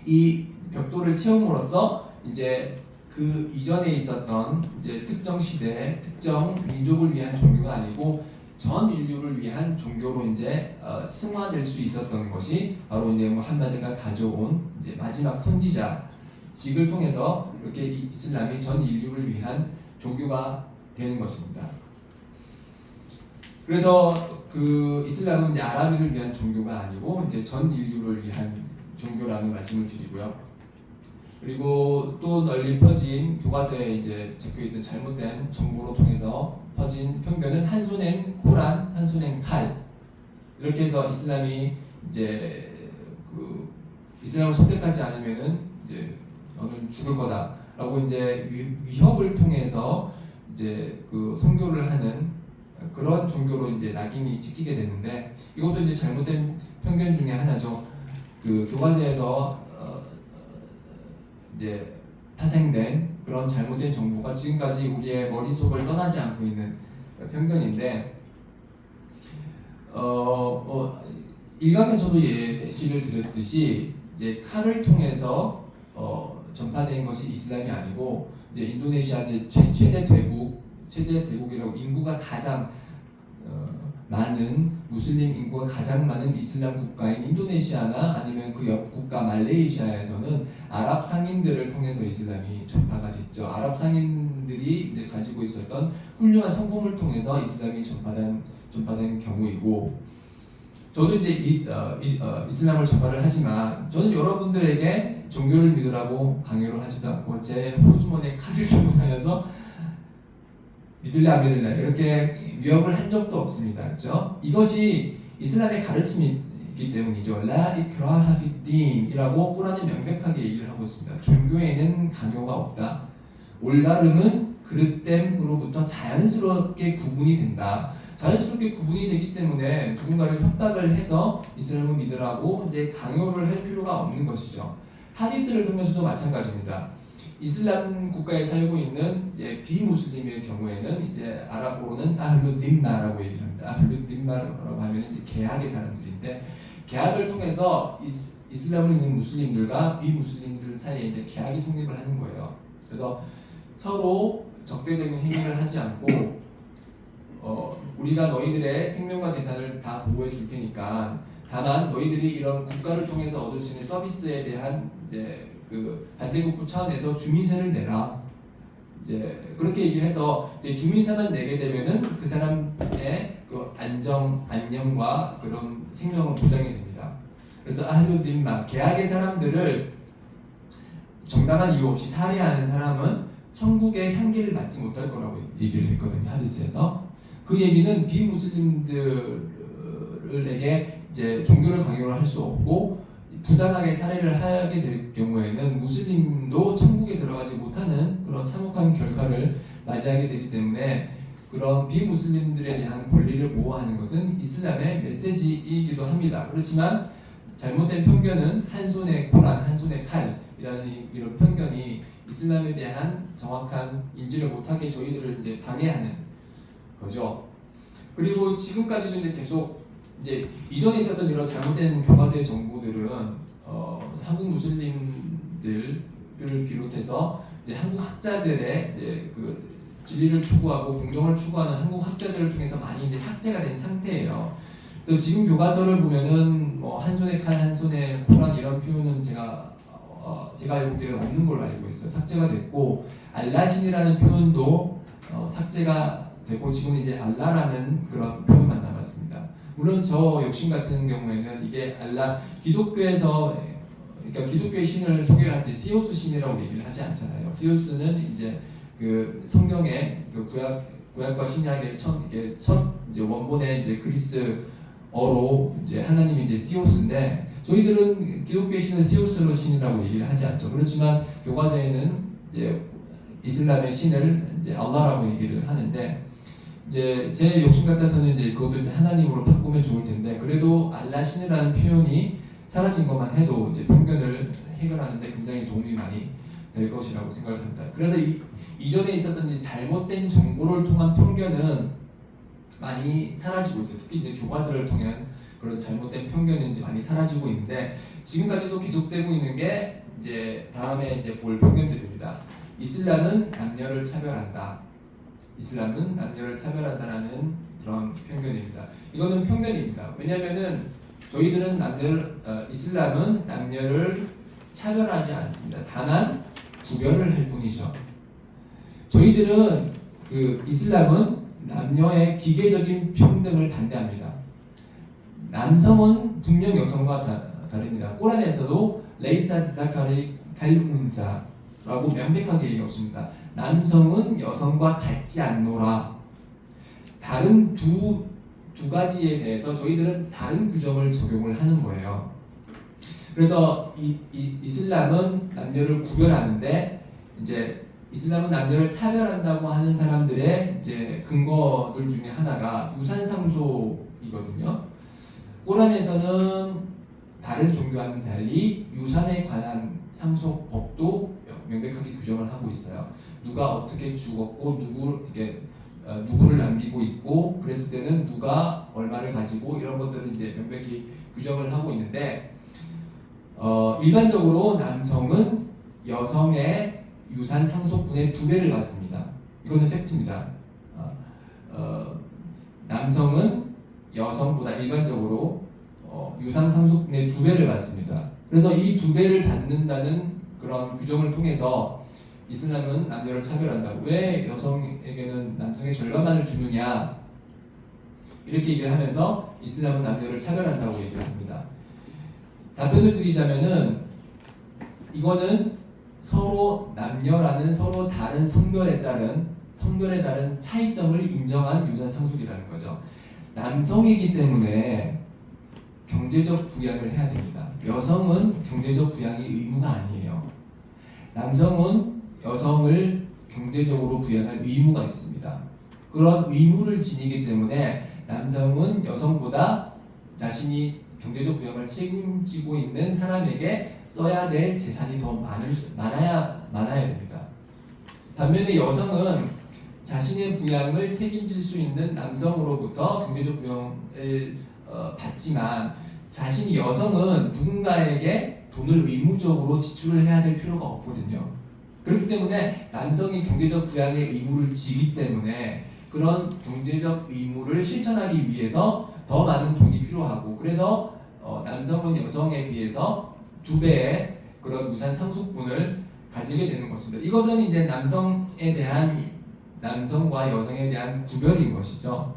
이 벽돌을 채움으로써 이제 그 이전에 있었던 이제 특정 시대, 특정 민족을 위한 종교가 아니고 전 인류를 위한 종교로 이제 승화될 수 있었던 것이 바로 이제 무함마드가 가져온 이제 마지막 선지자직을 통해서 이렇게 이슬람이 전 인류를 위한 종교가 되는 것입니다. 그래서 그 이슬람은 이제 아랍인을 위한 종교가 아니고 이제 전 인류를 위한 종교라는 말씀을 드리고요. 그리고 또 널리 퍼진 교과서에 이제 적혀있던 잘못된 정보로 통해서 퍼진 편견은 한 손엔 코란, 한 손엔 칼, 이렇게 해서 이슬람이 이제 그 이슬람을 선택하지 않으면은 이제 너는 죽을 거다라고 이제 위협을 통해서 이제 그 선교를 하는 그런 종교로 이제 낙인이 찍히게 되는데, 이것도 이제 잘못된 편견 중에 하나죠. 그 교과서에서 이제 파생된 그런 잘못된 정보가 지금까지 우리의 머릿속을 떠나지 않고 있는 편견인데, 일각에서도 예시를 들었듯이 이제 칼을 통해서 전파된 것이 이슬람이 아니고 이제 인도네시아 이제 최대 대국이라고 인구가 가장 많은 무슬림 인구가 가장 많은 이슬람 국가인 인도네시아나 아니면 그 옆 국가 말레이시아에서는 아랍 상인들을 통해서 이슬람이 전파가 됐죠. 아랍 상인들이 이제 가지고 있었던 훌륭한 성공을 통해서 이슬람이 전파된 경우이고, 저도 이제 이슬람을 전파를 하지만 저는 여러분들에게 종교를 믿으라고 강요를 하지도 않고 제 호주머니에 칼을 들고 다녀서 믿을래 안 믿을래 이렇게 위협을 한 적도 없습니다. 그렇죠? 이것이 이슬람의 가르침이기 때문이죠. 라 이크라하 피딘이라고 꾸란은 명백하게 얘기를 하고 있습니다. 종교에는 강요가 없다. 올바름은 그릇됨으로부터 자연스럽게 구분이 된다. 자연스럽게 구분이 되기 때문에 누군가를 협박을 해서 이슬람을 믿으라고 이제 강요를 할 필요가 없는 것이죠. 하디스를 통해서도 마찬가지입니다. 이슬람 국가에 살고 있는 이제 비무슬림의 경우에는 이제 아랍어로는 아hlud dim마라고 얘기합니다. 아hlud dim마라고 하면 이제 계약의 사람들인데, 계약을 통해서 이슬람을 믿는 무슬림들과 비무슬림들 사이에 이제 계약이 성립을 하는 거예요. 그래서 서로 적대적인 행위를 하지 않고 우리가 너희들의 생명과 재산을 다 보호해 줄 테니까 다만 너희들이 이런 국가를 통해서 얻을 수 있는 서비스에 대한 이제 그 반대국부 차원에서 주민세를 내라. 이제 그렇게 얘기해서 이제 주민세만 내게 되면은 그 사람의 그 안녕과 그런 생명은 보장이 됩니다. 그래서 아hlud-dim마 계약의 사람들을 정당한 이유 없이 살해하는 사람은 천국의 향기를 맡지 못할 거라고 얘기를 했거든요. 하디스에서. 그 얘기는 비무슬림들에게 이제 종교를 강요를 할 수 없고 부당하게 살해를 하게 될 경우에는 무슬림도 천국에 들어가지 못하는 그런 참혹한 결과를 맞이하게 되기 때문에 그런 비무슬림들에 대한 권리를 보호하는 것은 이슬람의 메시지이기도 합니다. 그렇지만 잘못된 편견은 한 손에 코란, 한 손에 칼 이런 편견이 이슬람에 대한 정확한 인지를 못하게 저희들을 이제 방해하는 거죠. 그리고 지금까지도 이제 계속 이제 이전에 있었던 이런 잘못된 교과서의 정보들은 한국 무슬림들을 비롯해서 이제 한국 학자들의 이제 그 진리를 추구하고 공정을 추구하는 한국 학자들을 통해서 많이 이제 삭제가 된 상태예요. 그래서 지금 교과서를 보면은 뭐 한 손에 칼, 한 손에 코란 이런 표현은 제가 알기로는 없는 걸로 알고 있어요. 삭제가 됐고 알라신이라는 표현도 삭제가 되고 지금 이제 알라라는 그런 표현만 남았습니다. 물론 저 역신 같은 경우에는 이게 알라 기독교에서 그러니까 기독교의 신을 소개를 할 때 티오스 신이라고 얘기를 하지 않잖아요. 티오스는 이제 그 성경의 그 구약과 신약의 첫 이제 원본의 이제 그리스어로 이제 하나님이 이제 티오스인데 저희들은 기독교의 신은 티오스로 신이라고 얘기를 하지 않죠. 그렇지만 교과서에는 이제 이슬람의 신을 이제 알라라고 얘기를 하는데 이제 제 욕심 같아서는 이제 그것도 이제 하나님으로 바꾸면 좋을 텐데 그래도 알라 신이라는 표현이 사라진 것만 해도 이제 편견을 해결하는데 굉장히 도움이 많이 될 것이라고 생각을 합니다. 그래서 이전에 있었던 이 잘못된 정보를 통한 편견은 많이 사라지고 있어요. 특히 이제 교과서를 통한 그런 잘못된 편견은 이제 많이 사라지고 있는데 지금까지도 계속되고 있는 게 이제 다음에 이제 볼 편견들입니다. 이슬람은 남녀를 차별한다. 이슬람은 남녀를 차별한다라는 그런 편견입니다. 이거는 편견입니다. 왜냐하면은 저희들은 이슬람은 남녀를 차별하지 않습니다. 다만 구별을 할 뿐이죠. 저희들은 그 이슬람은 남녀의 기계적인 평등을 반대합니다. 남성은 분명 여성과 다릅니다. 꼬란에서도 레이사 다카리 갈운사라고 명백하게 얘기했습니다. 남성은 여성과 같지 않노라. 다른 두 가지에 대해서 저희들은 다른 규정을 적용을 하는 거예요. 그래서 이슬람은 남녀를 구별하는데 이제 이슬람은 남녀를 차별한다고 하는 사람들의 이제 근거들 중에 하나가 유산상속이거든요. 꼬란에서는 다른 종교와는 달리 유산에 관한 상속법도 명백하게 규정을 하고 있어요. 누가 어떻게 죽었고 누구를 남기고 있고 그랬을 때는 누가 얼마를 가지고 이런 것들을 이제 명백히 규정을 하고 있는데 일반적으로 남성은 여성의 유산 상속분의 2배를 받습니다. 이거는 팩트입니다. 남성은 여성보다 일반적으로 유산 상속분의 2배를 받습니다. 그래서 이 2배를 받는다는 그런 규정을 통해서 이슬람은 남녀를 차별한다. 왜 여성에게는 남성의 절반만을 주느냐? 이렇게 얘기를 하면서 이슬람은 남녀를 차별한다고 얘기를 합니다. 답변을 드리자면은 이거는 서로 남녀라는 서로 다른 성별에 따른 차이점을 인정한 유산 상속이라는 거죠. 남성이기 때문에 경제적 부양을 해야 됩니다. 여성은 경제적 부양이 의무가 아니에요. 남성은 여성을 경제적으로 부양할 의무가 있습니다. 그런 의무를 지니기 때문에 남성은 여성보다 자신이 경제적 부양을 책임지고 있는 사람에게 써야 될 재산이 더 많아야 됩니다. 반면에 여성은 자신의 부양을 책임질 수 있는 남성으로부터 경제적 부양을 받지만 자신이 여성은 누군가에게 돈을 의무적으로 지출을 해야 될 필요가 없거든요. 그렇기 때문에 남성이 경제적 부양의 의무를 지기 때문에 그런 경제적 의무를 실천하기 위해서 더 많은 돈이 필요하고 그래서 남성은 여성에 비해서 2배의 그런 유산 상속분을 가지게 되는 것입니다. 이것은 이제 남성과 여성에 대한 구별인 것이죠.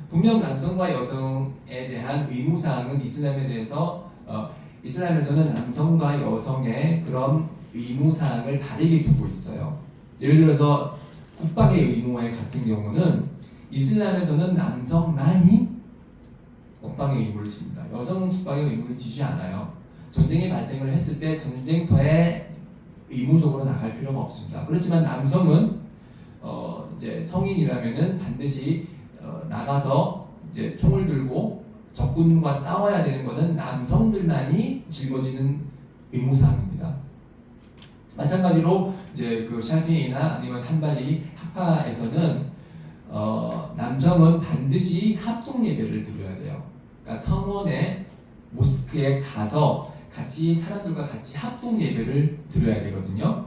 분명 남성과 여성에 대한 의무사항은 이슬람에서는 남성과 여성의 그런 의무사항을 다르게 두고 있어요. 예를 들어서 국방의 의무 같은 경우는 이슬람에서는 남성만이 국방의 의무를 집니다. 여성은 국방의 의무를 지지 않아요. 전쟁이 발생을 했을 때 전쟁터에 의무적으로 나갈 필요가 없습니다. 그렇지만 남성은 이제 성인이라면은 반드시 나가서 이제 총을 들고 적군과 싸워야 되는 것은 남성들만이 짊어지는 의무사항입니다. 마찬가지로 이제 그 샤피이나 아니면 한발리 학파에서는 남성은 반드시 합동 예배를 드려야 돼요. 그러니까 성원에 모스크에 가서 같이 사람들과 같이 합동 예배를 드려야 되거든요.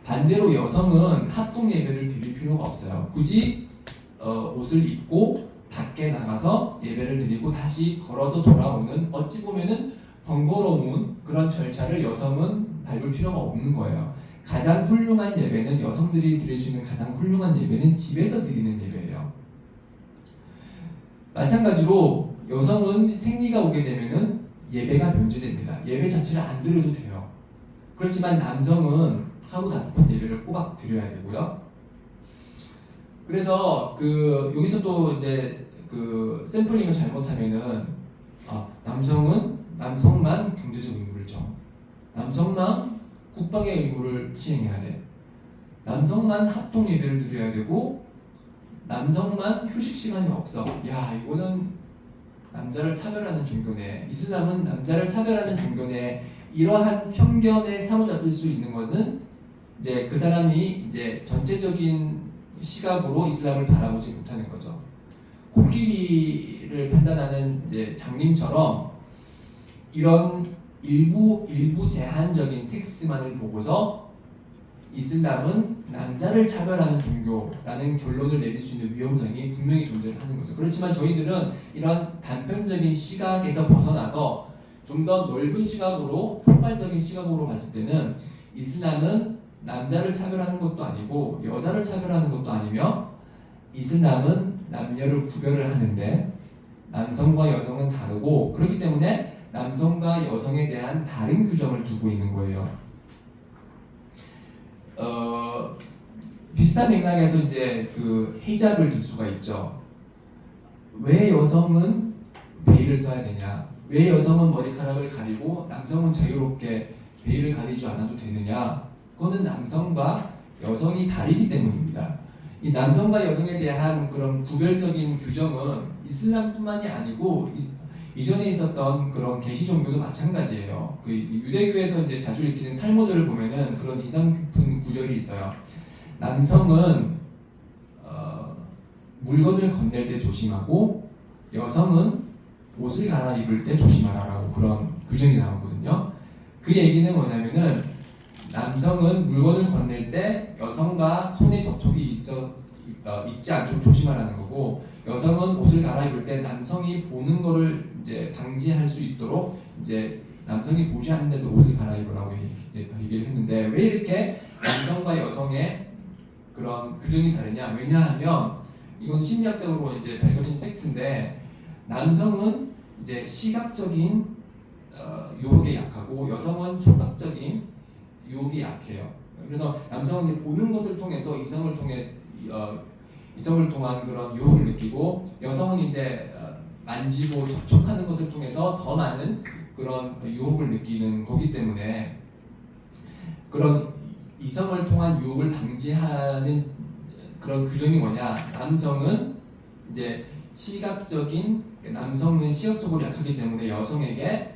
반대로 여성은 합동 예배를 드릴 필요가 없어요. 굳이 옷을 입고 밖에 나가서 예배를 드리고 다시 걸어서 돌아오는 어찌 보면은 번거로운 그런 절차를 여성은 밟을 필요가 없는 거예요. 가장 훌륭한 예배는 여성들이 드릴 수 있는 가장 훌륭한 예배는 집에서 드리는 예배예요. 마찬가지로 여성은 생리가 오게 되면은 예배가 변제됩니다. 예배 자체를 안 드려도 돼요. 그렇지만 남성은 하루 5번 예배를 꼬박 드려야 되고요. 그래서 여기서 또 이제 샘플링을 잘못하면은 남성만 경제적 의무를 져. 남성만 국방의 의무를 시행해야 돼. 남성만 합동 예배를 드려야 되고 남성만 휴식 시간이 없어. 야, 이거는 남자를 차별하는 종교네. 이슬람은 남자를 차별하는 종교네. 이러한 편견에 사로잡힐 수 있는 것은 이제 그 사람이 이제 전체적인 시각으로 이슬람을 바라보지 못하는 거죠. 코끼리를 판단하는 이제 장님처럼 이런 일부 제한적인 텍스트만을 보고서 이슬람은 남자를 차별하는 종교라는 결론을 내릴 수 있는 위험성이 분명히 존재를 하는 거죠. 그렇지만 저희들은 이런 단편적인 시각에서 벗어나서 좀 더 넓은 시각으로 폭발적인 시각으로 봤을 때는 이슬람은 남자를 차별하는 것도 아니고 여자를 차별하는 것도 아니며 이슬람은 남녀를 구별을 하는데 남성과 여성은 다르고 그렇기 때문에 남성과 여성에 대한 다른 규정을 두고 있는 거예요. 비슷한 맥락에서 이제 히잡을 들 수가 있죠. 왜 여성은 베일을 써야 되냐? 왜 여성은 머리카락을 가리고 남성은 자유롭게 베일을 가리지 않아도 되느냐? 그거는 남성과 여성이 다르기 때문입니다. 이 남성과 여성에 대한 그런 구별적인 규정은 이슬람뿐만이 아니고 이전에 있었던 그런 계시 종교도 마찬가지예요. 유대교에서 이제 자주 읽히는 탈무드를 보면은 그런 인상 깊은 구절이 있어요. 남성은 물건을 건넬 때 조심하고 여성은 옷을 갈아입을 때 조심하라라고 그런 규정이 나오거든요. 그 얘기는 뭐냐면은 남성은 물건을 건넬 때 여성과 손의 접촉이 있지 않도록 조심하라는 거고, 여성은 옷을 갈아입을 때 남성이 보는 거를 이제 방지할 수 있도록 이제 남성이 보지 않는 데서 옷을 갈아입으라고 얘기를 했는데, 왜 이렇게 남성과 여성의 그런 규정이 다르냐? 왜냐하면 이건 심리학적으로 이제 밝혀진 팩트인데, 남성은 이제 시각적인 유혹에 약하고 여성은 촉각적인 유혹이 약해요. 그래서 남성은 보는 것을 통해서 이성을 통한 그런 유혹을 느끼고, 여성은 이제 만지고 접촉하는 것을 통해서 더 많은 그런 유혹을 느끼는 거기 때문에, 그런 이성을 통한 유혹을 방지하는 그런 규정이 뭐냐? 남성은 이제 남성은 시각적으로 약하기 때문에 여성에게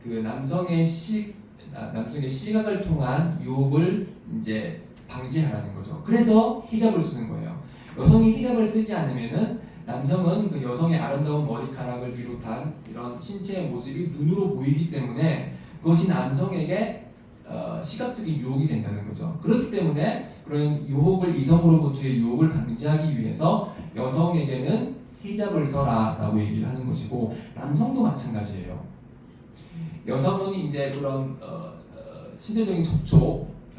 남성의 시각을 통한 유혹을 이제 방지하라는 거죠. 그래서 히잡을 쓰는 거예요. 여성이 히잡을 쓰지 않으면은 남성은 그 여성의 아름다운 머리카락을 비롯한 이런 신체의 모습이 눈으로 보이기 때문에 그것이 남성에게 시각적인 유혹이 된다는 거죠. 그렇기 때문에 그런 이성으로부터의 유혹을 방지하기 위해서 여성에게는 히잡을 써라라고 얘기를 하는 것이고, 남성도 마찬가지예요. 여성은 이제 그런 신체적인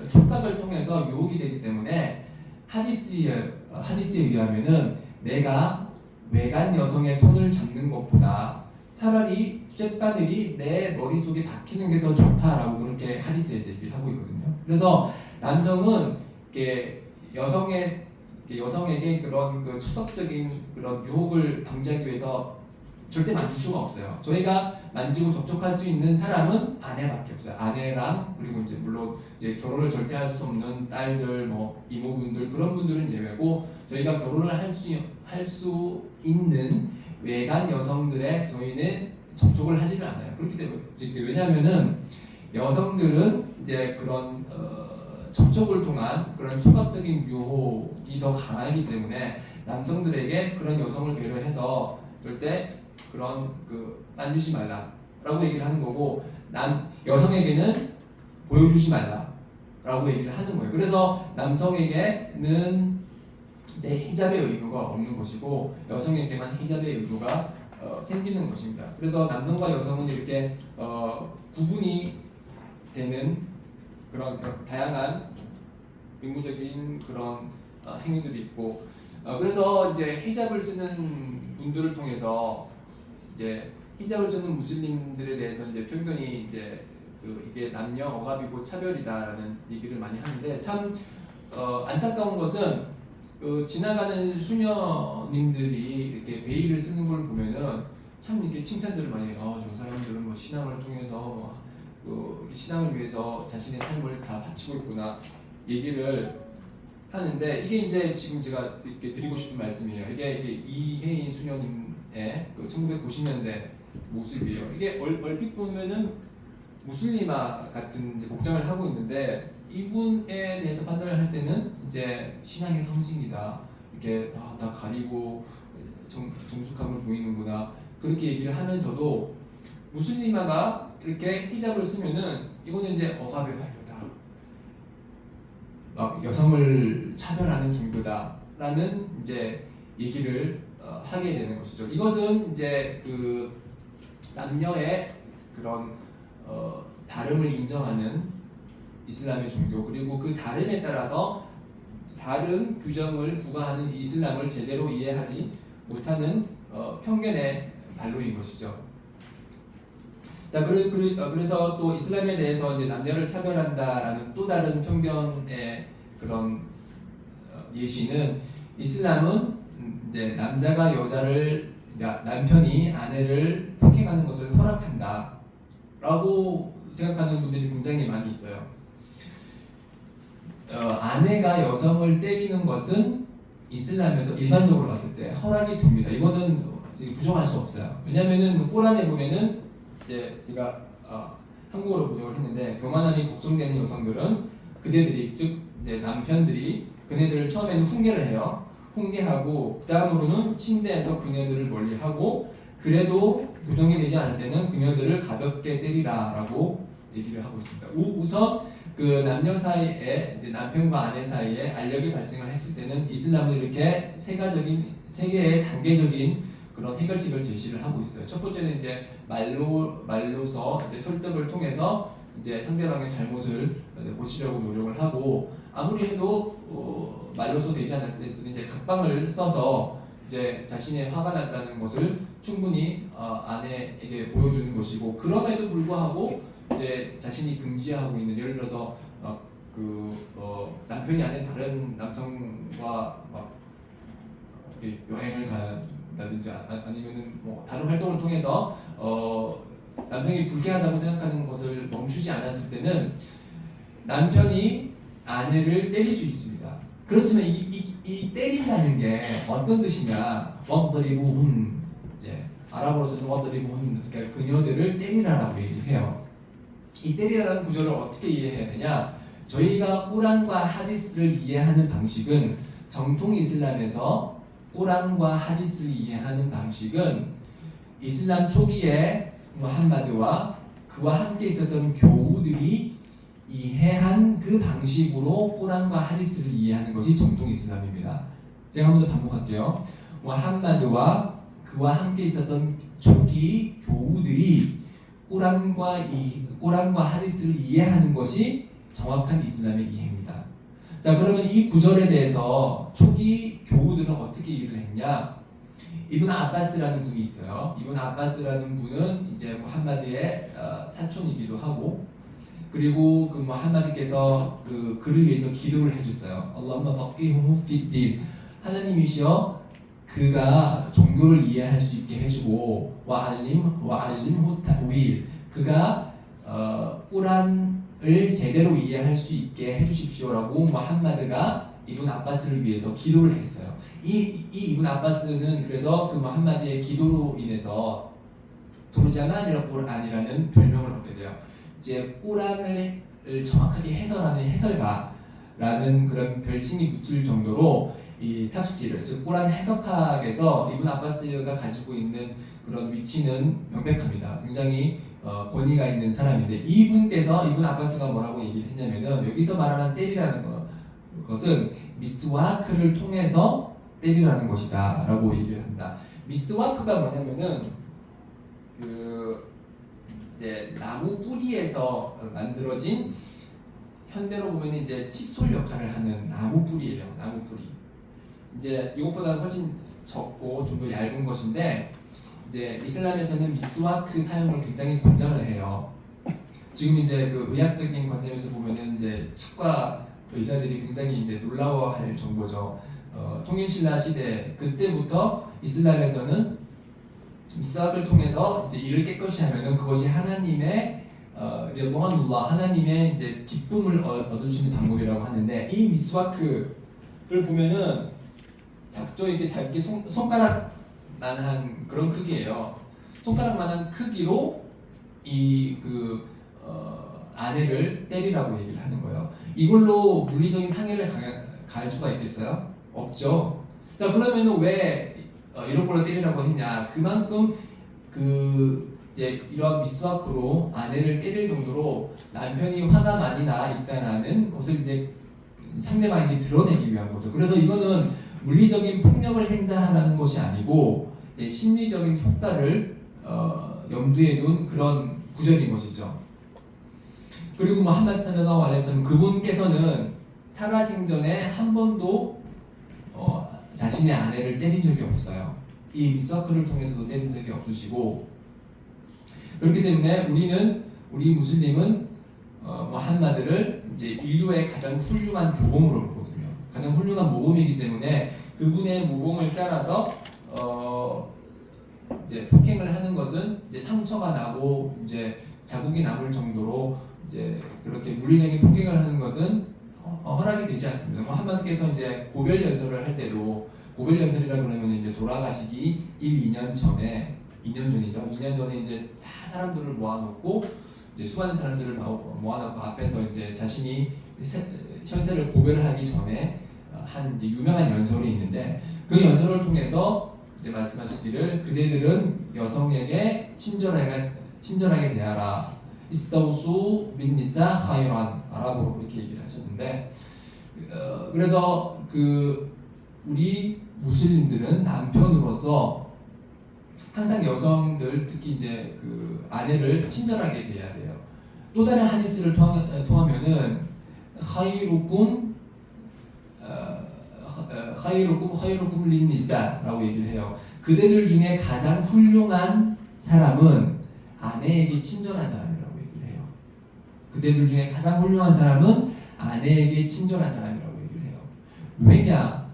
촉각을 통해서 유혹이 되기 때문에 하디스에 의하면은 내가 외간 여성의 손을 잡는 것보다 차라리 쇳바늘이 내 머릿속에 박히는 게 더 좋다라고 그렇게 하디스에서 얘기를 하고 있거든요. 그래서 남성은 여성에게 그런 촉각적인 그런 유혹을 방지하기 위해서 절대 만질 수가 없어요. 저희가 만지고 접촉할 수 있는 사람은 아내밖에 없어요. 아내랑, 그리고 이제 물론 결혼을 절대 할 수 없는 딸들, 이모분들, 그런 분들은 예외고, 저희가 결혼을 할 수 있는 외간 여성들의 저희는 접촉을 하지를 않아요. 그렇기 때문에, 왜냐하면은 여성들은 이제 그런 접촉을 통한 그런 초각적인 유혹이 더 강하기 때문에 남성들에게 그런 여성을 배려해서 절대 그런 만지지 말라라고 얘기를 하는 거고, 여성에게는 보여주지 말라라고 얘기를 하는 거예요. 그래서 남성에게는 이제 히잡의 의무가 없는 것이고 여성에게만 히잡의 의무가 생기는 것입니다. 그래서 남성과 여성은 이렇게 구분이 되는 그런 다양한 의무적인 그런 행위들이 있고, 그래서 이제 히잡을 쓰는 분들을 통해서 이제 히잡을 쓰는 무슬림들에 대해서 이제 편견이 이제 이게 남녀 억압이고 차별이다라는 얘기를 많이 하는데, 참 안타까운 것은 지나가는 수녀님들이 이렇게 베일을 쓰는 걸 보면은 참 이렇게 칭찬들을 많이 해요. 저 사람들은 뭐 신앙을 통해서 신앙을 위해서 자신의 삶을 다 바치고 있구나 얘기를 하는데, 이게 이제 지금 제가 이렇게 드리고 싶은 말씀이에요. 이게 이혜인 수녀님의 1990년대 모습이에요. 이게 얼핏 보면은 무슬리마 같은 복장을 하고 있는데, 이분에 대해서 판단을 할 때는 이제 신앙의 성신이다, 이렇게 다 가리고 정숙함을 보이는구나 그렇게 얘기를 하면서도, 무슬리마가 이렇게 히잡을 쓰면은 이거는 이제 억압의 발표다, 막 여성을 차별하는 종교다라는 이제 얘기를 하게 되는 것이죠. 이것은 이제 남녀의 그런 다름을 인정하는 이슬람의 종교, 그리고 그 다름에 따라서 다른 규정을 부과하는 이슬람을 제대로 이해하지 못하는 편견의 발로인 것이죠. 자, 그래서 또 이슬람에 대해서 이제 남녀를 차별한다라는 또 다른 편견의 그런 예시는, 이슬람은 이제 남자가 여자를, 남편이 아내를 폭행하는 것을 허락한다라고 생각하는 분들이 굉장히 많이 있어요. 아내가 여성을 때리는 것은 이슬람에서 일반적으로 봤을 때 허락이 됩니다. 이거는 부정할 수 없어요. 왜냐하면은 꼬란에 보면은 이제 제가 한국어로 번역을 했는데, 교만함이 걱정되는 여성들은 그대들이, 즉 남편들이 그네들을 처음에는 훈계를 해요. 훈계하고 그 다음으로는 침대에서 그녀들을 멀리하고, 그래도 교정이 되지 않을 때는 그녀들을 가볍게 때리라라고 얘기를 하고 있습니다. 우선 남녀 사이에, 남편과 아내 사이에 알력이 발생을 했을 때는 이슬람은 이렇게 세 개의 단계적인 그런 해결책을 제시를 하고 있어요. 첫 번째는 이제 말로서 이제 설득을 통해서 이제 상대방의 잘못을 고치려고 노력을 하고, 아무리 해도 말로서 되지 않을 때는 이제 각방을 써서 이제 자신의 화가 났다는 것을 충분히 아내에게 보여주는 것이고, 그럼에도 불구하고 이제 자신이 금지하고 있는, 예를 들어서 남편이 아닌 다른 남성과 막 여행을 간다든지 아니면은 뭐 다른 활동을 통해서 남성이 불쾌하다고 생각하는 것을 멈추지 않았을 때는 남편이 아내를 때릴 수 있습니다. 그렇지만 이 때린다는 게 어떤 뜻이냐? 왓더리부훈, 이제 아랍어로서는 왓더리부훈, 그러니까 그녀들을 때리라라고 얘기해요. 이 때리라는 구절을 어떻게 이해해야 되냐? 저희가 꾸란과 하디스를 이해하는 방식은, 정통 이슬람에서 꾸란과 하디스를 이해하는 방식은 이슬람 초기에 무함마드와 그와 함께 있었던 교우들이 이해한 그 방식으로 꾸란과 하디스를 이해하는 것이 정통 이슬람입니다. 제가 한 번 더 반복할게요. 무함마드와 그와 함께 있었던 초기 교우들이 꾸란과 하디스를 이해하는 것이 정확한 이슬람의 이해입니다. 자, 그러면 이 구절에 대해서 초기 교우들은 어떻게 이해를 했냐? 이븐 아바스라는 분이 있어요. 이븐 아바스라는 분은 이제 무함마드의 사촌이기도 하고, 그리고 그 무함마드께서 그를 위해서 기도를 해줬어요. 알라흠마 파끼후후 피딘, 하나님이시여 그가 종교를 이해할 수 있게 해주고, 와알림후 타윌, 그가 꾸란을 제대로 이해할 수 있게 해주십시오라고 무함마드가 이븐 아바스를 위해서 기도를 했어요. 이 이븐 아바스는 그래서 그 무함마드의 기도로 인해서 두르자만이라 꾸란이라는 별명을 얻게 돼요. 이제 꾸란을 정확하게 해설하는 해설가, 라는 그런 별칭이 붙을 정도로 이 탑시르, 즉 꾸란 해석학에서 이븐 아바스가 가지고 있는 그런 위치는 명백합니다. 굉장히 권위가 있는 사람인데 이분 아바스가 뭐라고 얘기를 했냐면은 여기서 말하는 때리라는 것은 미스와크를 통해서 때리라는 것이다 라고 얘기를 합니다. 미스와크가 뭐냐면은 그 이제 나무 뿌리에서 만들어진, 현대로 보면 이제 칫솔 역할을 하는 나무 뿌리예요. 나무 뿌리. 이제 이것보다는 훨씬 적고 좀 더 얇은 것인데, 이제 이슬람에서는 미스와크 사용을 굉장히 권장을 해요. 지금 이제 그 의학적인 관점에서 보면은 이제 치과 의사들이 굉장히 이제 놀라워할 정도죠. 통일신라 시대 그때부터 이슬람에서는 미스와크를 통해서 이제 이를 깨끗이 하면은 그것이 하나님의 하나님의 이제 기쁨을 얻을 수 있는 방법이라고 하는데, 이 미스와크를 보면은 이게 짧게 손가락만한 그런 크기예요. 손가락만한 크기로 아내를 때리라고 얘기를 하는 거예요. 이걸로 물리적인 상해를 가할 수가 있겠어요? 없죠. 자, 그러면은 왜 이런 걸로 때리라고 했냐? 그만큼 이런 미스와크로 아내를 때릴 정도로 남편이 화가 많이 나 있다는 것을 이제 상대방에게 드러내기 위한 거죠. 그래서 이거는 물리적인 폭력을 행사하는 것이 아니고 심리적인 효과를 염두에 둔 그런 구절인 것이죠. 그리고 무함마드 살랄라후 알라이히 와살람 그분께서는 살아생전에 한 번도 자신의 아내를 때린 적이 없어요. 이 미스와크를 통해서도 때린 적이 없으시고, 그렇기 때문에 우리 무슬림은 무함마드를 이제 인류의 가장 훌륭한 교범으로 보거든요. 가장 훌륭한 모범이기 때문에 그분의 모범을 따라서 이제 폭행을 하는 것은 이제 상처가 나고 이제 자국이 남을 정도로 이제 그렇게 물리적인 폭행을 하는 것은 허락이 되지 않습니다. 무함마드께서 이제 고별 연설을 할 때도, 고별 연설이라 그러면 이제 돌아가시기 2년 전에 2년 전에 이제 다 사람들을 모아놓고 이제 수많은 사람들을 모아놓고 앞에서 이제 자신이 현세를 고별을 하기 전에 한 이제 유명한 연설이 있는데, 그 연설을 통해서 이제 말씀하시기를 그대들은 여성에게 친절하게 대하라. 이스타우수 빈 니사 카이란, 아랍어로 그렇게 얘기를 하셨는데, 그래서 우리 무슬림들은 남편으로서 항상 여성들, 특히 이제 아내를 친절하게 대해야 돼요. 또 다른 하디스를 통하면은 khairukum 린니사라고 얘기를 해요. 그대들 중에 가장 훌륭한 사람은 아내에게 친절한 사람이라고 얘기를 해요. 그대들 중에 가장 훌륭한 사람은 아내에게 친절한 사람이라고 얘기를 해요. 왜냐?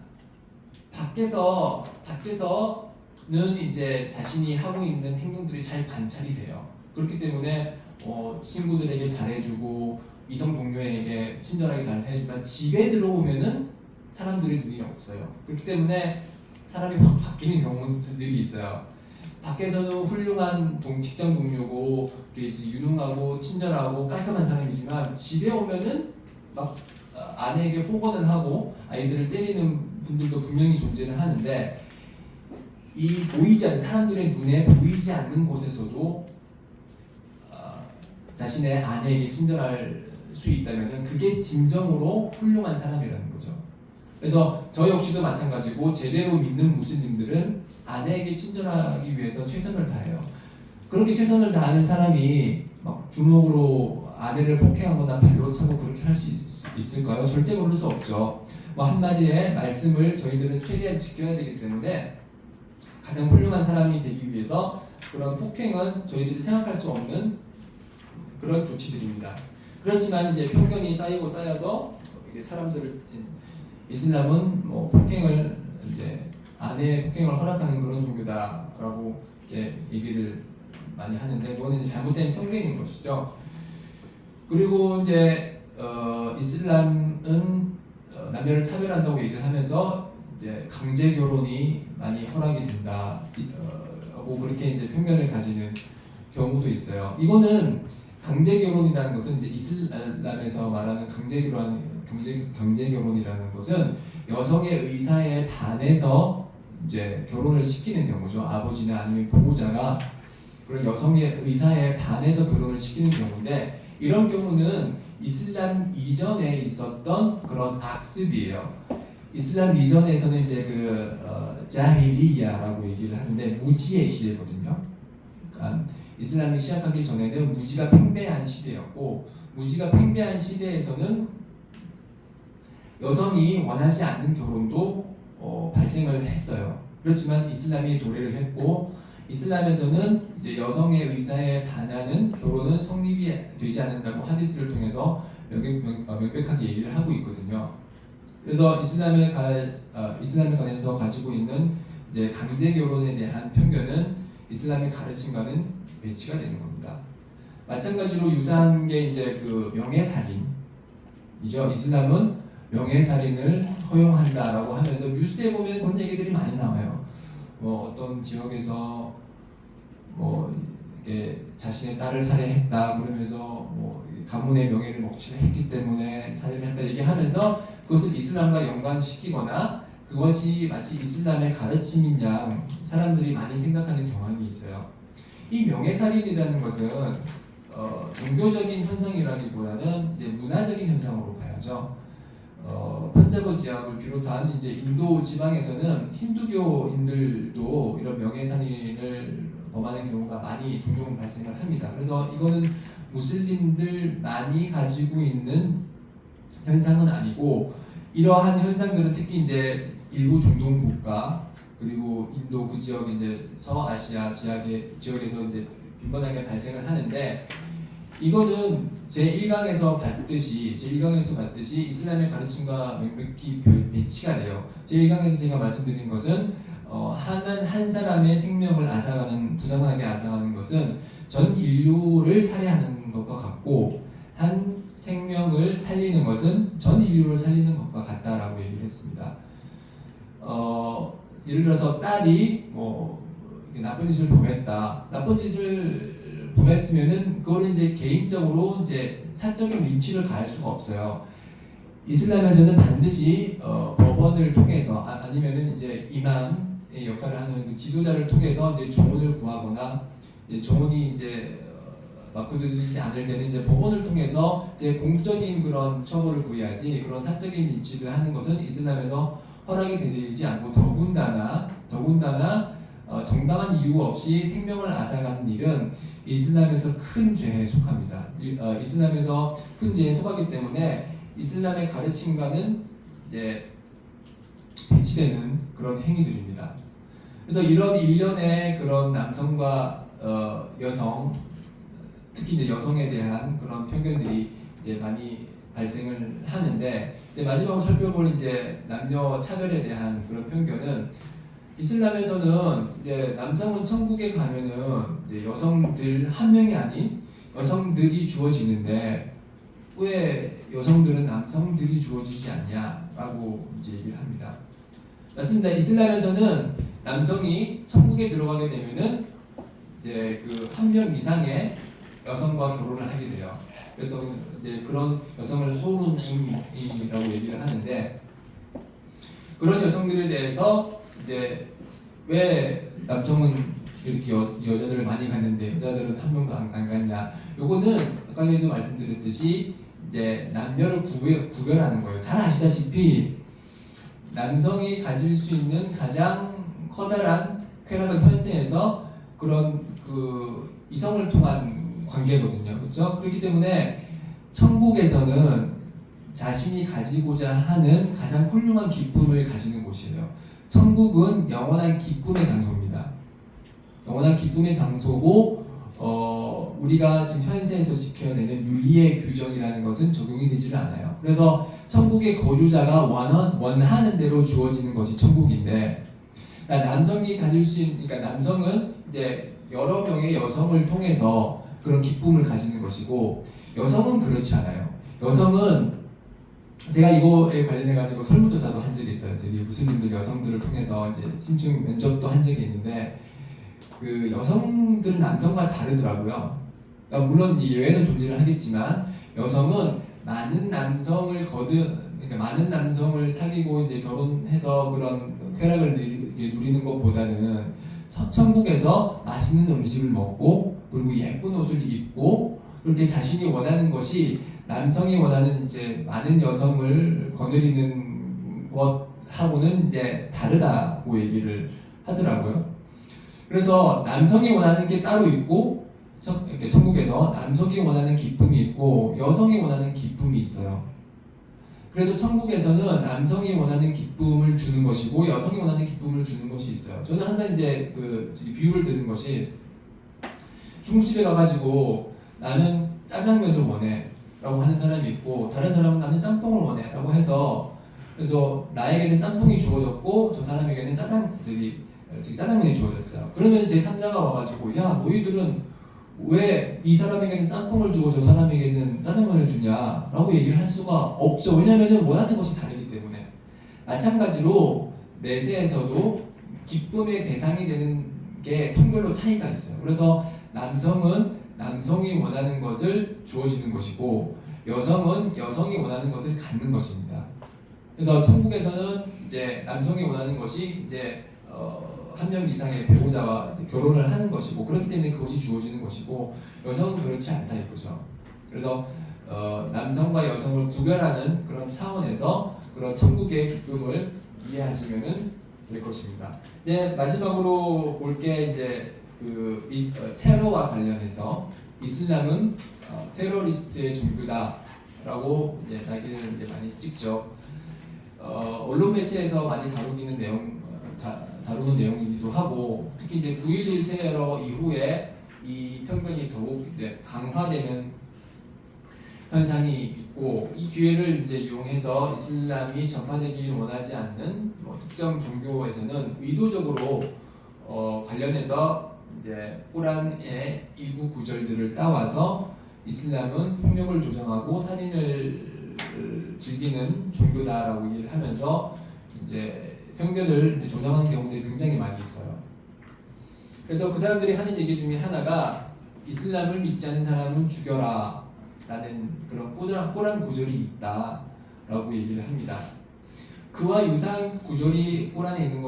밖에서는 이제 자신이 하고 있는 행동들이 잘 관찰이 돼요. 그렇기 때문에 친구들에게 잘해주고 이성 동료에게 친절하게 잘해주지만 집에 들어오면은 사람들의 눈이 없어요. 그렇기 때문에 사람이 확 바뀌는 경우들이 있어요. 밖에서는 훌륭한 직장 동료고 유능하고 친절하고 깔끔한 사람이지만 집에 오면은 막 아내에게 폭언을 하고 아이들을 때리는 분들도 분명히 존재를 하는데, 이 보이지 않는, 사람들의 눈에 보이지 않는 곳에서도 자신의 아내에게 친절할 수 있다면 그게 진정으로 훌륭한 사람이라는 거죠. 그래서 저 역시도 마찬가지고 제대로 믿는 무슬림들은 아내에게 친절하기 위해서 최선을 다해요. 그렇게 최선을 다하는 사람이 막 주먹으로 아내를 폭행하거나 발로 차고 그렇게 할 수 있을까요? 절대 그럴 수 없죠. 한마디의 말씀을 저희들은 최대한 지켜야 되기 때문에 가장 훌륭한 사람이 되기 위해서 그런 폭행은 저희들이 생각할 수 없는 그런 조치들입니다. 그렇지만 이제 편견이 쌓여서 사람들을, 이슬람은 폭행을 이제 아내의 폭행을 허락하는 그런 종교다라고 이렇게 얘기를 많이 하는데, 그거는 이제 잘못된 편견인 것이죠. 그리고 이제 이슬람은 남녀를 차별한다고 얘기를 하면서 이제 강제 결혼이 많이 허락이 된다, 뭐 그렇게 이제 편견을 가지는 경우도 있어요. 이거는 강제 결혼이라는 것은 이제 이슬람에서 말하는 강제 경제 결혼이라는 것은 여성의 의사에 반해서 이제 결혼을 시키는 경우죠. 아버지나 아니면 보호자가 그런 여성의 의사에 반해서 결혼을 시키는 경우인데, 이런 경우는 이슬람 이전에 있었던 그런 악습이에요. 이슬람 이전에서는 이제 자힐리야라고 얘기를 하는데 무지의 시대거든요. 그러니까 이슬람이 시작하기 전에는 무지가 팽배한 시대였고, 무지가 팽배한 시대에서는 여성이 원하지 않는 결혼도 발생을 했어요. 그렇지만 이슬람이 도래를 했고, 이슬람에서는 이제 여성의 의사에 반하는 결혼은 성립이 되지 않는다고 하디스를 통해서 명백하게 얘기를 하고 있거든요. 그래서 이슬람에 관해서 가지고 있는 이제 강제 결혼에 대한 편견은 이슬람의 가르침과는 매치가 되는 겁니다. 마찬가지로 유사한 게 이제 명예살인이죠. 이슬람은 명예살인을 허용한다라고 하면서 뉴스에 보면 그런 얘기들이 많이 나와요. 어떤 지역에서 자신의 딸을 살해했다 그러면서 가문의 명예를 먹칠을 했기 때문에 살해를 했다 얘기하면서 그것을 이슬람과 연관시키거나 그것이 마치 이슬람의 가르침인 양 사람들이 많이 생각하는 경향이 있어요. 이 명예살인이라는 것은 종교적인 현상이라기보다는 이제 문화적인 현상으로 봐야죠. 펀자브 지역을 비롯한 이제 인도 지방에서는 힌두교인들도 이런 명예살인을 범하는 경우가 많이 종종 발생을 합니다. 그래서 이거는 무슬림들만이 가지고 있는 현상은 아니고, 이러한 현상들은 특히 이제 일부 중동 국가 그리고 인도 그 지역 이제 서아시아 지역에서 이제 빈번하게 발생을 하는데, 이거는 제1강에서 봤듯이 이슬람의 가르침과 명백히 배치가 돼요. 제1강에서 제가 말씀드린 것은 한 사람의 생명을 부당하게 앗아가는 것은 전 인류를 살해하는 것과 같고, 한 생명을 살리는 것은 전 인류를 살리는 것과 같다라고 얘기를 했습니다. 예를 들어서 딸이 나쁜 짓을 범했으면은 그거를 이제 개인적으로 이제 사적인 위치를 가할 수가 없어요. 이슬람에서는 반드시 법원을 통해서 아니면은 이제 이맘의 역할을 하는 그 지도자를 통해서 이제 조언을 구하거나, 이제 조언이 이제 맞고들리지 않을 때는 이제 법원을 통해서 이제 공적인 그런 처벌을 구해야지, 그런 사적인 인치를 하는 것은 이슬람에서 허락이 되지 않고, 더군다나 정당한 이유 없이 생명을 앗아가는 일은 이슬람에서 큰 죄에 속합니다. 이슬람에서 큰 죄에 속하기 때문에 이슬람의 가르침과는 이제 배치되는 그런 행위들입니다. 그래서 이런 일련의 그런 남성과 여성, 특히 이제 여성에 대한 그런 편견들이 이제 많이 발생을 하는데, 이제 마지막으로 살펴볼 이제 남녀 차별에 대한 그런 편견은, 이슬람에서는 이제 남성은 천국에 가면은 이제 여성들 한 명이 아닌 여성들이 주어지는데, 왜 여성들은 남성들이 주어지지 않냐라고 이제 얘기를 합니다. 맞습니다. 이슬람에서는 남성이 천국에 들어가게 되면은 이제 한 명 이상의 여성과 결혼을 하게 돼요. 그래서 이제 그런 여성을 호르님이라고 얘기를 하는데, 그런 여성들에 대해서 이제 왜 남성은 이렇게 여자들을 많이 갔는데 여자들은 한 명도 안 갔냐? 요거는 아까도 말씀드렸듯이 이제 남녀를 구별하는 거예요. 잘 아시다시피 남성이 가질 수 있는 가장 커다란 쾌락은 현세에서 그런 이성을 통한 관계거든요. 그렇죠? 그렇기 때문에 천국에서는 자신이 가지고자 하는 가장 훌륭한 기쁨을 가지는 곳이에요. 천국은 영원한 기쁨의 장소입니다. 영원한 기쁨의 장소고, 우리가 지금 현세에서 지켜내는 윤리의 규정이라는 것은 적용이 되지를 않아요. 그래서 천국의 거주자가 원하는 대로 주어지는 것이 천국인데, 남성이 가질 수 있는, 그러니까 남성은 이제 여러 명의 여성을 통해서 그런 기쁨을 가지는 것이고, 여성은 그렇지 않아요. 여성은 제가 이거에 관련해 가지고 설문조사도 한 적이 있어요. 저기 무슬림들 여성들을 통해서 이제 심층 면접도 한 적이 있는데, 여성들은 남성과 다르더라고요. 그러니까 물론 이 예외는 존재를 하겠지만, 여성은 많은 남성을 그러니까 많은 남성을 사귀고 이제 결혼해서 그런 쾌락을 누리는 것보다는 천국에서 맛있는 음식을 먹고 그리고 예쁜 옷을 입고 그렇게 자신이 원하는 것이 남성이 원하는 이제 많은 여성을 거느리는 것하고는 이제 다르다고 얘기를 하더라고요. 그래서 남성이 원하는 게 따로 있고 이렇게 천국에서 남성이 원하는 기쁨이 있고 여성이 원하는 기쁨이 있어요. 그래서 천국에서는 남성이 원하는 기쁨을 주는 것이고 여성이 원하는 기쁨을 주는 것이 있어요. 저는 항상 이제 그 비유를 드는 것이 중국집에 가가지고 나는 짜장면을 원해 라고 하는 사람이 있고 다른 사람은 나는 짬뽕을 원해 라고 해서 그래서 나에게는 짬뽕이 주어졌고 저 사람에게는 짜장면이 주어졌어요. 그러면 제 3자가 와가지고 야 너희들은 왜 이 사람에게는 짬뽕을 주고 저 사람에게는 짜장면을 주냐 라고 얘기를 할 수가 없죠. 왜냐하면 원하는 것이 다르기 때문에. 마찬가지로 내세에서도 기쁨의 대상이 되는 게 성별로 차이가 있어요. 그래서 남성은 남성이 원하는 것을 주어지는 것이고 여성은 여성이 원하는 것을 갖는 것입니다. 그래서 천국에서는 이제 남성이 원하는 것이 이제 한 명 이상의 배우자와 결혼을 하는 것이고 그렇기 때문에 그것이 주어지는 것이고 여성은 그렇지 않다 이거죠. 그래서 남성과 여성을 구별하는 그런 차원에서 그런 천국의 기쁨을 이해하시면은 될 것입니다. 이제 마지막으로 볼 게 이제 테러와 관련해서 이슬람은 테러리스트의 종교다라고 이제 낙인을 이제 많이 찍죠. 언론 매체에서 많이 다루는 내용이기도 하고 특히 이제 9.11 테러 이후에 이 편견이 더욱 이제 강화되는 현상이 있고 이 기회를 이제 이용해서 이슬람이 전파되기를 원하지 않는 특정 종교에서는 의도적으로 관련해서 이제 꾸란의 일부 구절들을 따와서 이슬람은 폭력을 조장하고 살인을 즐기는 종교다라고 얘기를 하면서 이제 편견을 조장하는 경우들이 굉장히 많이 있어요. 그래서 그 사람들이 하는 얘기 중에 하나가 이슬람을 믿지 않는 사람은 죽여라 라는 그런 꾸란 구절이 있다라고 얘기를 합니다. 그와 유사한 구절이 꾸란에 있는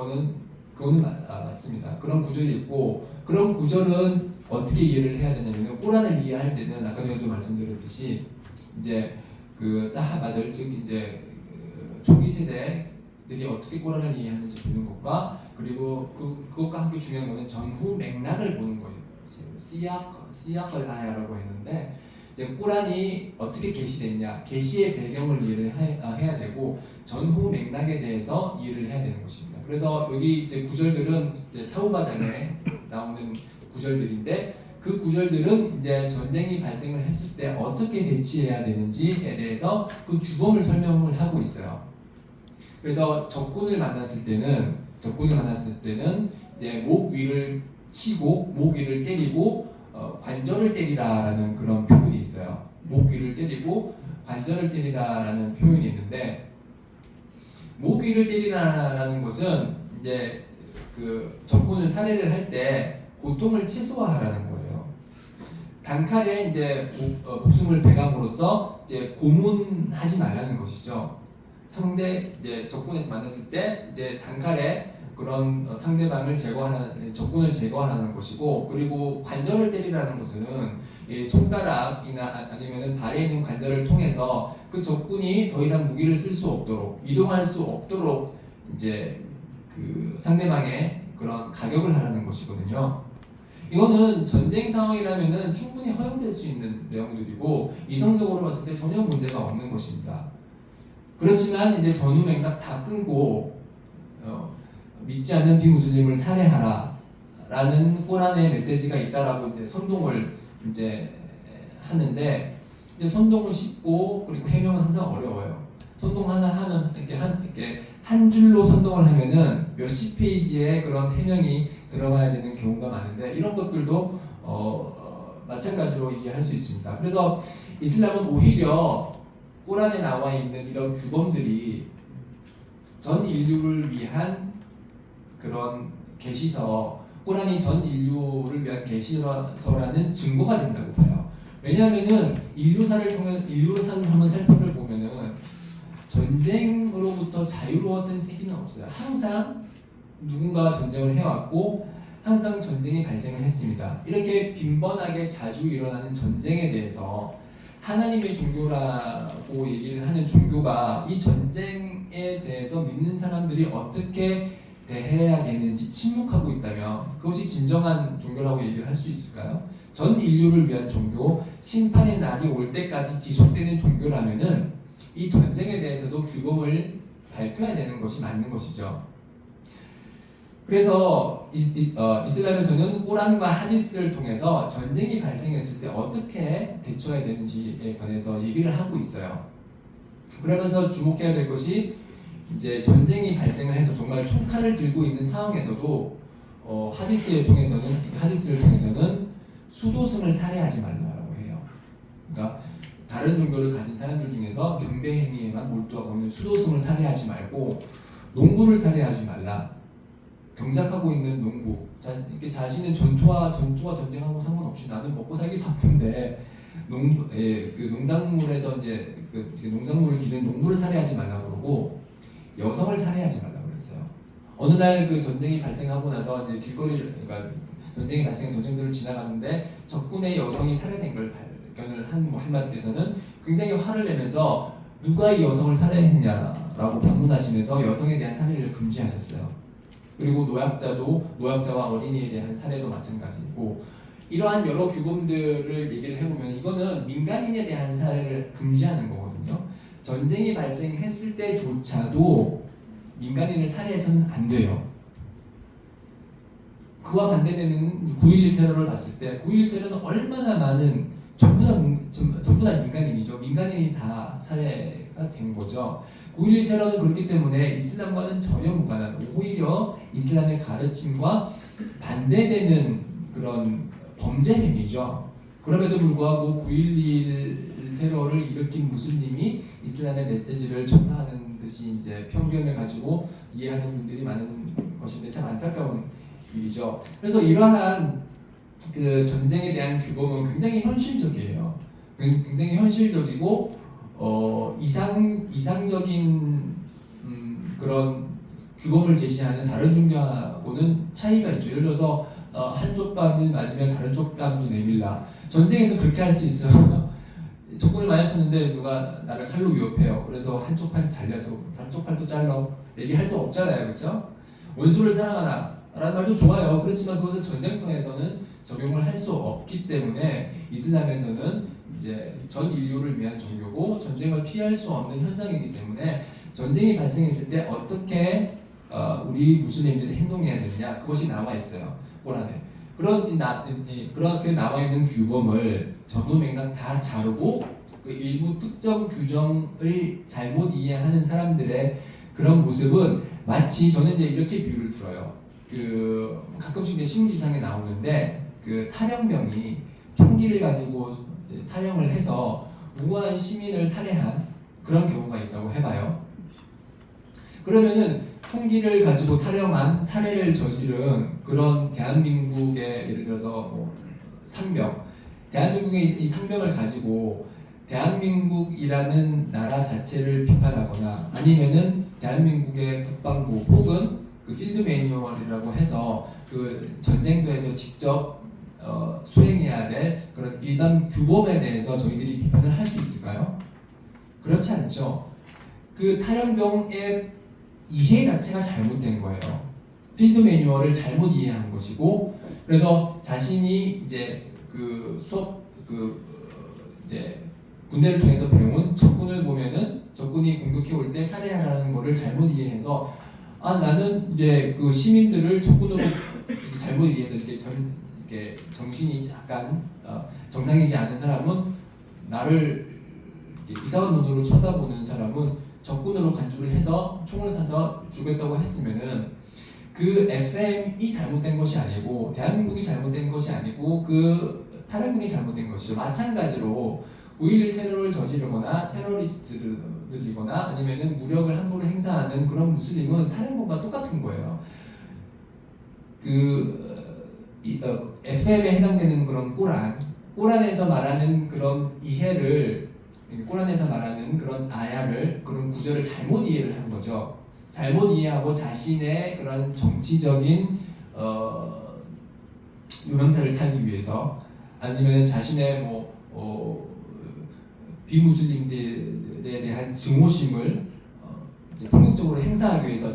그거는 맞습니다. 그런 구절이 있고 그런 구절은 어떻게 이해를 해야 되냐면 꾸란을 이해할 때는 아까 전에도 말씀드렸듯이 이제 그 사하바들 즉 이제 초기 세대들이 어떻게 꾸란을 이해하는지 보는 것과 그리고 그것과 함께 중요한 거는 전후 맥락을 보는 거예요. 시약을 아야라고 했는데 이제 꾸란이 어떻게 계시됐냐 계시의 배경을 이해를 해야 되고 전후 맥락에 대해서 이해를 해야 되는 것입니다. 그래서 여기 이제 구절들은 이제 타우바장에 나오는 구절들인데 그 구절들은 이제 전쟁이 발생을 했을 때 어떻게 대치해야 되는지에 대해서 그 규범을 설명을 하고 있어요. 그래서 적군을 만났을 때는 이제 목 위를 치고 목 위를 때리고 관절을 때리라라는 그런 표현이 있어요. 목 위를 때리고 관절을 때리라라는 표현이 있는데 목 위를 때리라라는 것은 이제 그 적군을 살해를 할 때 고통을 최소화하라는 거예요. 단칼에 이제 목숨을 베감으로써 이제 고문하지 말라는 것이죠. 이제 적군에서 만났을 때 이제 단칼에 그런 상대방을 적군을 제거하라는 것이고 그리고 관절을 때리라는 것은 이 손가락이나 아니면은 발에 있는 관절을 통해서 그 적군이 더 이상 무기를 쓸 수 없도록 이동할 수 없도록 이제 그 상대방의 그런 가격을 하라는 것이거든요. 이거는 전쟁 상황이라면은 충분히 허용될 수 있는 내용들이고 이성적으로 봤을 때 전혀 문제가 없는 것입니다. 그렇지만 이제 전후 맥락 다 끊고 믿지 않는 비무슬림을 살해하라 라는 꾸란의 메시지가 있다라고 이제 선동을 이제 하는데 이제 선동은 쉽고 그리고 해명은 항상 어려워요. 선동 하나 이렇게 한 줄로 선동을 하면은 몇십 페이지의 그런 해명이 들어가야 되는 경우가 많은데 이런 것들도 마찬가지로 이해할 수 있습니다. 그래서 이슬람은 오히려 꾸란에 나와 있는 이런 규범들이 전 인류를 위한 그런 계시서, 꾸란이 전 인류를 위한 계시서라는 증거가 된다고 봐요. 왜냐하면은 인류사를 한번 살펴를 보면은 전쟁으로부터 자유로웠던 세기는 없어요. 항상 누군가가 전쟁을 해왔고 항상 전쟁이 발생을 했습니다. 이렇게 빈번하게 자주 일어나는 전쟁에 대해서 하나님의 종교라고 얘기를 하는 종교가 이 전쟁에 대해서 믿는 사람들이 어떻게 대해야 되는지 침묵하고 있다면 그것이 진정한 종교라고 얘기를 할 수 있을까요? 전 인류를 위한 종교, 심판의 날이 올 때까지 지속되는 종교라면은 이 전쟁에 대해서도 규범을 밝혀야 되는 것이 맞는 것이죠. 그래서 이슬람에서는 꾸란과 하디스를 통해서 전쟁이 발생했을 때 어떻게 대처해야 되는지에 관해서 얘기를 하고 있어요. 그러면서 주목해야 될 것이 이제 전쟁이 발생을 해서 정말 총칼을 들고 있는 상황에서도 하디스를 통해서는 수도승을 살해하지 말라고 해요. 그러니까 다른 종교를 가진 사람들 중에서 경배 행위에만 몰두하고 있는 수도승을 살해하지 말고 농부를 살해하지 말라. 경작하고 있는 농부, 이렇게 자신은 전투와 전쟁하고 상관없이 나는 먹고 살기 바쁜데 그 농작물에서 이제 그 농작물을 기른 농부를 살해하지 말라고 그러고 여성을 살해하지 말라고 그랬어요. 어느 날 그 전쟁이 발생하고 나서 이제 그러니까 전쟁이 발생 전쟁들을 지나가는데 적군의 여성이 살해된 걸 발견을 한 무함마드께서는 굉장히 화를 내면서 누가 이 여성을 살해했냐라고 반문하시면서 여성에 대한 살해를 금지하셨어요. 그리고 노약자와 어린이에 대한 살해도 마찬가지고 이러한 여러 규범들을 얘기를 해보면 이거는 민간인에 대한 살해를 금지하는 거거든요. 전쟁이 발생했을 때조차도 민간인을 살해해서는 안 돼요. 그와 반대되는 9.11 테러를 봤을 때 9.11 테러는 얼마나 많은 전부 다 민간인이죠. 민간인이 다 살해가 된 거죠. 9.11 테러는 그렇기 때문에 이슬람과는 전혀 무관한 오히려 이슬람의 가르침과 반대되는 그런 범죄 행위죠. 그럼에도 불구하고 9.11 테러를 일으킨 무슬림이 이슬람의 메시지를 전파하는 듯이 이제 편견을 가지고 이해하는 분들이 많은 것인데 참 안타까운 일이죠. 그래서 이러한 그 전쟁에 대한 규범은 굉장히 현실적이에요. 굉장히 현실적이고 이상적인 그런 규범을 제시하는 다른 종교하고는 차이가 있죠. 예를 들어서 한쪽 뺨을 맞으면 다른 쪽 뺨도 내밀라. 전쟁에서 그렇게 할 수 있어요. 적군을 많이 쳤는데 누가 나를 칼로 위협해요. 그래서 한쪽 팔 잘려서 다른 쪽 팔도 잘라. 얘기할 수 없잖아요. 그렇죠? 원수를 사랑하라 라는 말도 좋아요. 그렇지만 그것을 전쟁터에서는 적용을 할 수 없기 때문에 이슬람에서는 이제 전 인류를 위한 종교고 전쟁을 피할 수 없는 현상이기 때문에 전쟁이 발생했을 때 어떻게 우리 무슬림들이 행동해야 되느냐 그것이 나와 있어요. 꾸란에. 그렇게 나와 있는 규범을 전후맥락 다 자르고 그 일부 특정 규정을 잘못 이해하는 사람들의 그런 모습은 마치 저는 이제 이렇게 비유를 들어요. 그 가끔씩 이제 신문지상에 나오는데 그 탈영병이 총기를 가지고 탈영을 해서 무고한 시민을 살해한 그런 경우가 있다고 해봐요. 그러면은 총기를 가지고 탈영한 살해를 저지른 그런 대한민국의 예를 들어서 뭐 상병, 대한민국의 이 상병을 가지고 대한민국이라는 나라 자체를 비판하거나 아니면은 대한민국의 국방부 혹은 그 필드 매뉴얼이라고 해서 그 전쟁터에서 직접 수행해야 될 그런 일반 규범에 대해서 저희들이 비판을 할 수 있을까요? 그렇지 않죠. 그 탈영병의 이해 자체가 잘못된 거예요. 필드 매뉴얼을 잘못 이해한 것이고, 그래서 자신이 이제 이제 군대를 통해서 배운 적군을 보면은 적군이 공격해 올 때 살해하라는 것을 잘못 이해해서 나는 이제 그 시민들을 적군으로 잘못 이해해서 이렇게 정신이 약간 정상이지 않은 사람은 나를 이상한 눈으로 쳐다보는 사람은 적군으로 간주를 해서 총을 쏴서 죽였다고 했으면은 그 FM이 잘못된 것이 아니고 대한민국이 잘못된 것이 아니고 그 탈영군이 잘못된 것이죠. 마찬가지로 9.11 테러를 저지르거나 테러리스트들이거나 아니면은 무력을 함부로 행사하는 그런 무슬림은 탈영군과 똑같은 거예요. FM에 해당되는 그런 꾸란 꼬란에서 말하는 그런 이해를, 꼬란에서 말하는 그런 아야를, 그런 구절을 잘못 이해를 한 거죠. 잘못 이해하고 자신의 그런 정치적인 유명세를 타기 위해서, 아니면 자신의 비무슬림들에 대한 증오심을 이제 폭력적으로 행사하기 위해서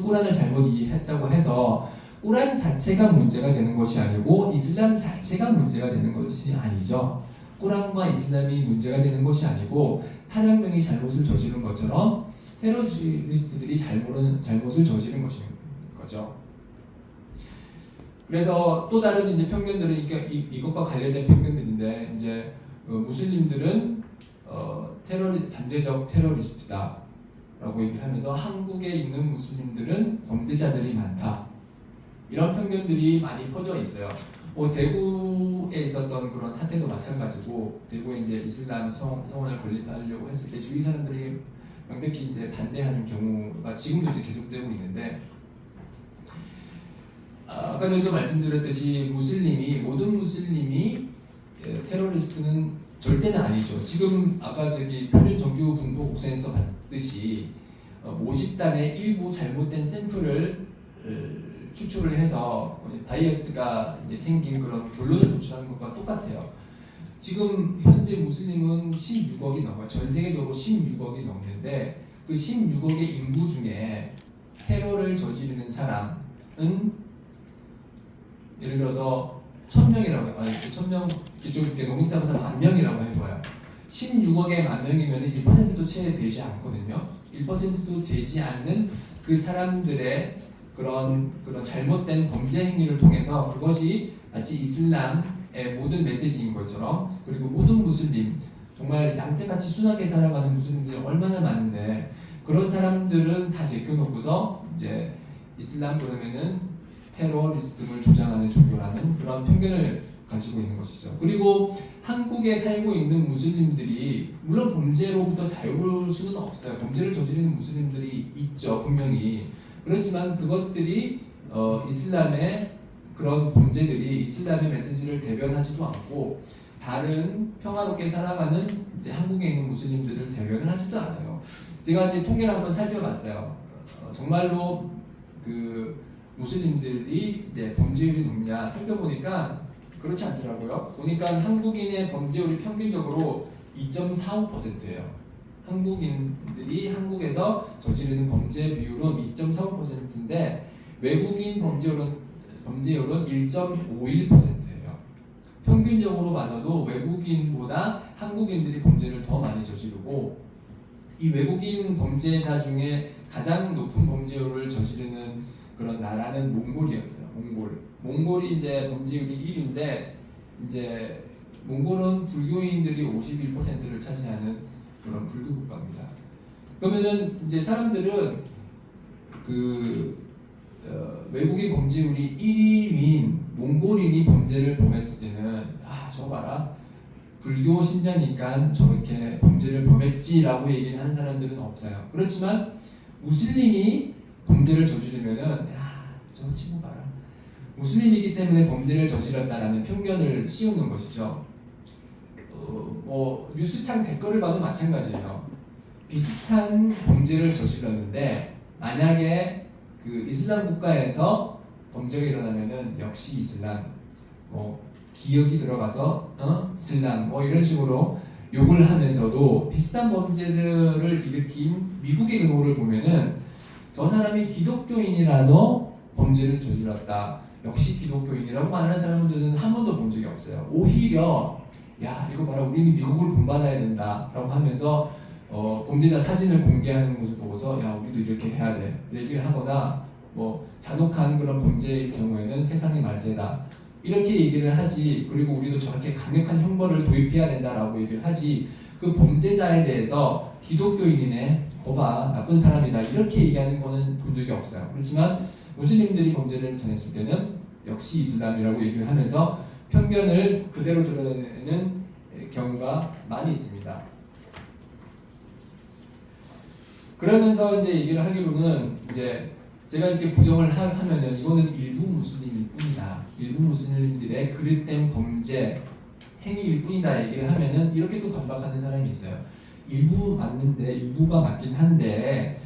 꾸란을 잘못 이해했다고 해서 꾸란 자체가 문제가 되는 것이 아니고 이슬람 자체가 문제가 되는 것이 아니죠. 꾸란과 이슬람이 문제가 되는 것이 아니고 탈영병이 잘못을 저지른 것처럼 테러리스트들이 잘못을 저지른 것인 거죠. 그래서 또 다른 이제 편견들은 이것과 관련된 편견들인데, 이제 무슬림들은 잠재적 테러리스트다라고 얘기를 하면서 한국에 있는 무슬림들은 범죄자들이 많다. 이런 편견들이 많이 퍼져 있어요. 대구에 있었던 그런 사태도 마찬가지고, 대구에 이제 이슬람 성원을 건립하려고 했을 때 주위 사람들이 명백히 이제 반대하는 경우가 지금도 이제 계속되고 있는데, 아까 전에도 말씀드렸듯이 모든 무슬림이 테러리스트는 절대는 아니죠. 지금 아까 표준 정규 분포 곡선에서 봤듯이 모집단의 일부 잘못된 샘플을 추출을 해서 바이어스가 이제 생긴 그런 결론을 도출하는 것과 똑같아요. 지금 현재 무슬림은 16억이 넘어요. 전 세계적으로 16억이 넘는데, 그 16억의 인구 중에 테러를 저지르는 사람은 예를 들어서 1000명이라고 해요. 1000명 이쪽 너무 작아서 10,000명이라고 해봐요. 16억에 10,000명이면 1%도 채 되지 않거든요. 1%도 되지 않는 그 사람들의 그런 잘못된 범죄 행위를 통해서, 그것이 마치 이슬람의 모든 메시지인 것처럼, 그리고 모든 무슬림, 정말 양떼같이 순하게 살아가는 무슬림들이 얼마나 많은데, 그런 사람들은 다 제껴놓고서 이제 이슬람 그러면은 테러리스트를 주장하는 종교라는 그런 편견을 가지고 있는 것이죠. 그리고 한국에 살고 있는 무슬림들이 물론 범죄로부터 자유로울 수는 없어요. 범죄를 저지르는 무슬림들이 있죠, 분명히. 그렇지만 그것들이 이슬람의 그런 범죄들이 이슬람의 메시지를 대변하지도 않고, 다른 평화롭게 살아가는 이제 한국에 있는 무슬림들을 대변을 하지도 않아요. 제가 이제 통계를 한번 살펴봤어요. 정말로 그 무슬림들이 이제 범죄율이 높냐 살펴보니까 그렇지 않더라고요. 보니까 한국인의 범죄율이 평균적으로 2.45%예요. 한국인들이 한국에서 저지르는 범죄 비율은 2.45%인데 외국인 범죄율은 1.51%예요. 평균적으로 봐서도 외국인보다 한국인들이 범죄를 더 많이 저지르고, 이 외국인 범죄자 중에 가장 높은 범죄율을 저지르는 그런 나라는 몽골이었어요. 몽골이 이제 범죄율이 1인데, 이제 몽골은 불교인들이 51%를 차지하는 그런 불교 국가입니다. 그러면은 이제 사람들은 외국인 범죄율이 1위인 몽골인이 범죄를 범했을 때는 저거 봐라, 불교 신자니까 저렇게 범죄를 범했지라고 얘기를 하는 사람들은 없어요. 그렇지만 무슬림이 범죄를 저지르면은 저 친구 봐라, 무슬림이기 때문에 범죄를 저질렀다라는 편견을 씌우는 것이죠. 뉴스창 댓글을 봐도 마찬가지예요. 비슷한 범죄를 저질렀는데 만약에 그 이슬람 국가에서 범죄가 일어나면은 역시 이슬람, 기억이 들어가서 이슬람 이런 식으로 욕을 하면서도 비슷한 범죄들을 일으킨 미국의 경우를 보면은 저 사람이 기독교인이라서 범죄를 저질렀다, 역시 기독교인이라고 말하는 사람은 저는 한 번도 본 적이 없어요. 오히려 이거 봐라, 우리는 미국을 본받아야 된다라고 하면서 범죄자 사진을 공개하는 모습 보고서 우리도 이렇게 해야 돼 얘기를 하거나, 잔혹한 그런 범죄의 경우에는 세상의 말세다 이렇게 얘기를 하지, 그리고 우리도 저렇게 강력한 형벌을 도입해야 된다라고 얘기를 하지, 그 범죄자에 대해서 기독교인이네, 거봐 나쁜 사람이다 이렇게 얘기하는 거는 본 적이 없어요. 그렇지만 무슬림들이 범죄를 전했을 때는 역시 이슬람이라고 얘기를 하면서 편견을 그대로 드러내는 경우가 많이 있습니다. 그러면서 이제 얘기를 하기로는, 이제 제가 이렇게 부정을 하면은 이거는 일부 무슬림일 뿐이다, 일부 무슬림들의 그릇된 범죄 행위일 뿐이다 얘기를 하면은 이렇게 또 반박하는 사람이 있어요. 일부 맞는데 일부가 맞긴 한데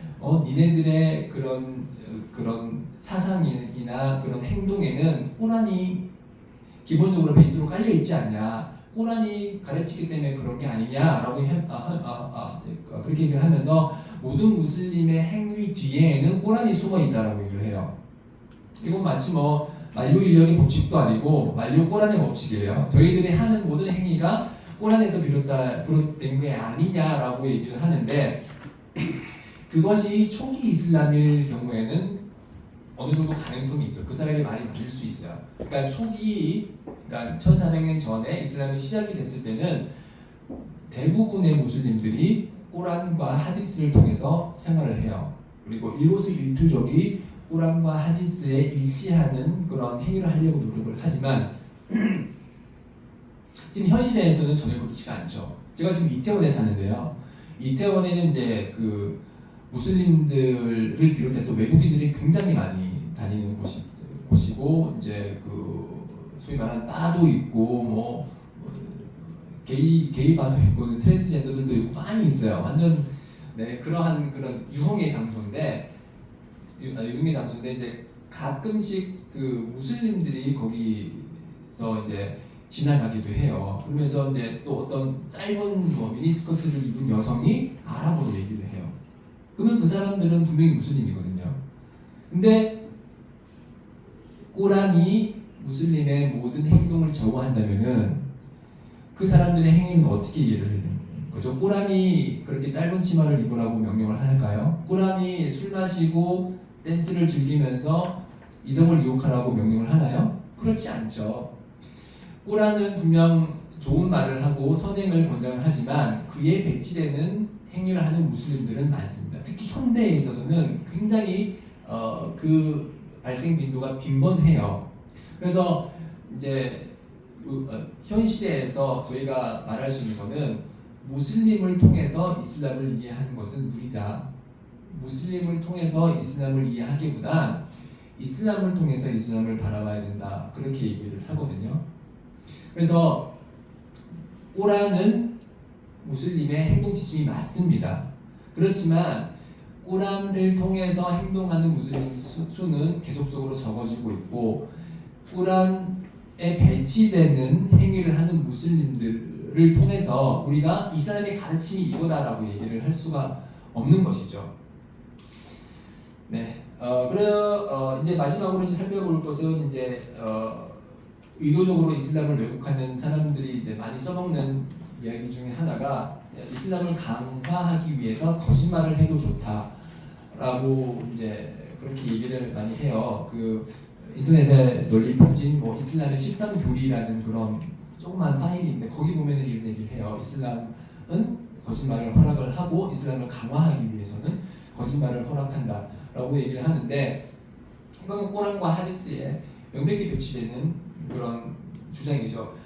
니네들의 그런 사상이나 그런 행동에는 꼬란이 기본적으로 베이스로 깔려 있지 않냐? 꼬란이 가르치기 때문에 그런 게 아니냐라고 그렇게 얘기를 하면서 모든 무슬림의 행위 뒤에는 꼬란이 숨어 있다라고 얘기를 해요. 이건 마치 뭐 만료인력의 법칙도 아니고 만료 꼬란의 법칙이에요. 저희들이 하는 모든 행위가 꼬란에서 비롯된 게 아니냐라고 얘기를 하는데 그것이 초기 이슬람일 경우에는 어느 정도 가능성이 있어. 그 사람의 말이 맞을 수 있어요. 그러니까 그러니까 1400년 전에 이슬람이 시작이 됐을 때는 대부분의 무슬림들이 꼬란과 하디스를 통해서 생활을 해요. 그리고 일거수일투족이 꼬란과 하디스에 일치하는 그런 행위를 하려고 노력을 하지만 지금 현 시대에서는 전혀 그렇지가 않죠. 제가 지금 이태원에 사는데요. 이태원에는 이제 그 무슬림들을 비롯해서 외국인들이 굉장히 많이 다니는 곳이고 이제 그 소위 말하는 바도 있고 뭐 게이 바도 있고 트랜스젠더들도 있고 많이 있어요. 완전 네 그러한 그런 유흥의 장소인데 이제 가끔씩 그 무슬림들이 거기서 이제 지나가기도 해요. 그러면서 이제 또 어떤 짧은 뭐 미니스커트를 입은 여성이 아랍어로 얘기를 해요. 그러면 그 사람들은 분명히 무슬림이거든요. 근데 꼬란이 무슬림의 모든 행동을 저거한다면은 그 사람들의 행위는 어떻게 이해를 해야 되는 거죠? 꼬란이 그렇게 짧은 치마를 입으라고 명령을 할까요? 꼬란이 술 마시고 댄스를 즐기면서 이성을 유혹하라고 명령을 하나요? 그렇지 않죠. 꼬란은 분명 좋은 말을 하고 선행을 권장을 하지만 그에 배치되는 행위를 하는 무슬림들은 많습니다. 특히 현대에 있어서는 굉장히 그 발생 빈도가 빈번해요. 그래서 이제 현 시대에서 저희가 말할 수 있는 것은 무슬림을 통해서 이슬람을 이해하는 것은 무리다. 무슬림을 통해서 이슬람을 이해하기보다 이슬람을 통해서 이슬람을 바라봐야 된다. 그렇게 얘기를 하거든요. 그래서 꼬란은 무슬림의 행동 지침이 맞습니다. 그렇지만 꼬란을 통해서 행동하는 무슬림 수는 계속적으로 적어지고 있고 꼬란에 배치되는 행위를 하는 무슬림들을 통해서 우리가 이 사람의 가르침이 이거다라고 얘기를 할 수가 없는 것이죠. 네, 이제 마지막으로 이제 살펴볼 것은 이제 의도적으로 이슬람을 왜곡하는 사람들이 이제 많이 써먹는 이야기 중에 하나가 이슬람을 강화하기 위해서 거짓말을 해도 좋다라고 이제 그렇게 얘기를 많이 해요. 그 인터넷에 널리 퍼진 뭐 이슬람의 13교리라는 그런 조그만 파일이 있는데 거기 보면은 이런 얘기를 해요. 이슬람은 거짓말을 허락을 하고 이슬람을 강화하기 위해서는 거짓말을 허락한다라고 얘기를 하는데 이건 꼬란과 하디스에 명백히 배치되는 그런 주장이죠.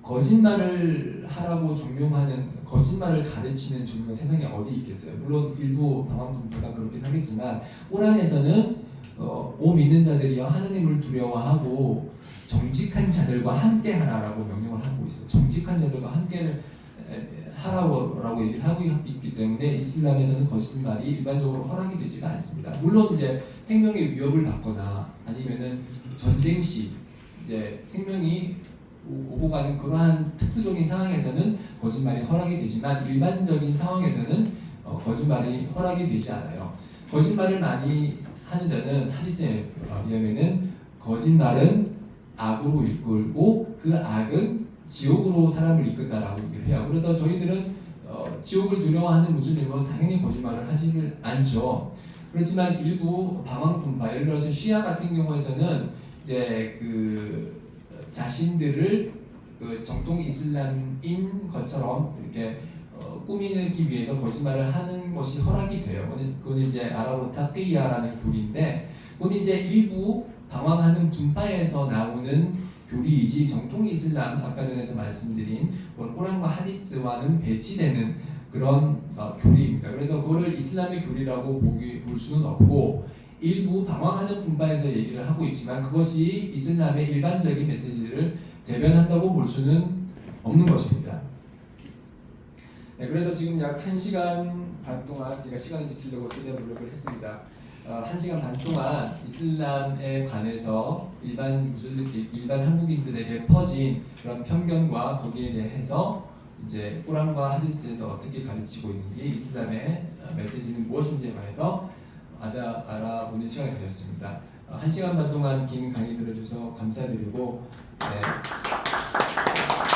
거짓말을 하라고 종용하는 거짓말을 가르치는 종교가 세상에 어디 있겠어요. 물론 일부 방황분파가 그렇긴 하겠지만 꼬란에서는 오 믿는 자들이여 하느님을 두려워하고 정직한 자들과 함께 하라라고 명령을 하고 있어요. 정직한 자들과 함께 하라고 얘기를 하고 있기 때문에 이슬람에서는 거짓말이 일반적으로 허락이 되지가 않습니다. 물론 이제 생명의 위협을 받거나 아니면은 전쟁 시 이제 생명이 오고 가는 그러한 특수적인 상황에서는 거짓말이 허락이 되지만 일반적인 상황에서는 거짓말이 허락이 되지 않아요. 거짓말을 많이 하는 자는 하디스에 의하면은 거짓말은 악으로 이끌고 그 악은 지옥으로 사람을 이끈다라고 얘기를 해요. 그래서 저희들은 지옥을 두려워하는 무슬림은 당연히 거짓말을 하지를 않죠. 그렇지만 일부 방황분파, 예를 들어서 시아 같은 경우에서는 이제 그 자신들을 그 정통 이슬람인 것처럼 이렇게 꾸미기 위해서 거짓말을 하는 것이 허락이 돼요. 그건 이제 아랍어로 타끼야라는 교리인데, 그건 이제 일부 방황하는 분파에서 나오는 교리이지 정통 이슬람 아까 전에서 말씀드린 꼬란과 하디스와는 배치되는 그런 교리입니다. 그래서 그거를 이슬람의 교리라고 볼 수는 없고 일부 방황하는 분파에서 얘기를 하고 있지만 그것이 이슬람의 일반적인 메시지를 대변한다고 볼 수는 없는 것입니다. 네, 그래서 지금 약 1시간 반 동안 제가 시간을 지키려고 최대한 노력을 했습니다. 1시간 반 동안 이슬람에 관해서 일반 한국인들에게 퍼진 그런 편견과 거기에 대해서 이제 꾸란과 하디스에서 어떻게 가르치고 있는지, 이슬람의 메시지는 무엇인지에 관해서 알아보는 시간을 가졌습니다. 1시간 반 동안 긴 강의 들어주셔서 감사드리고, 네,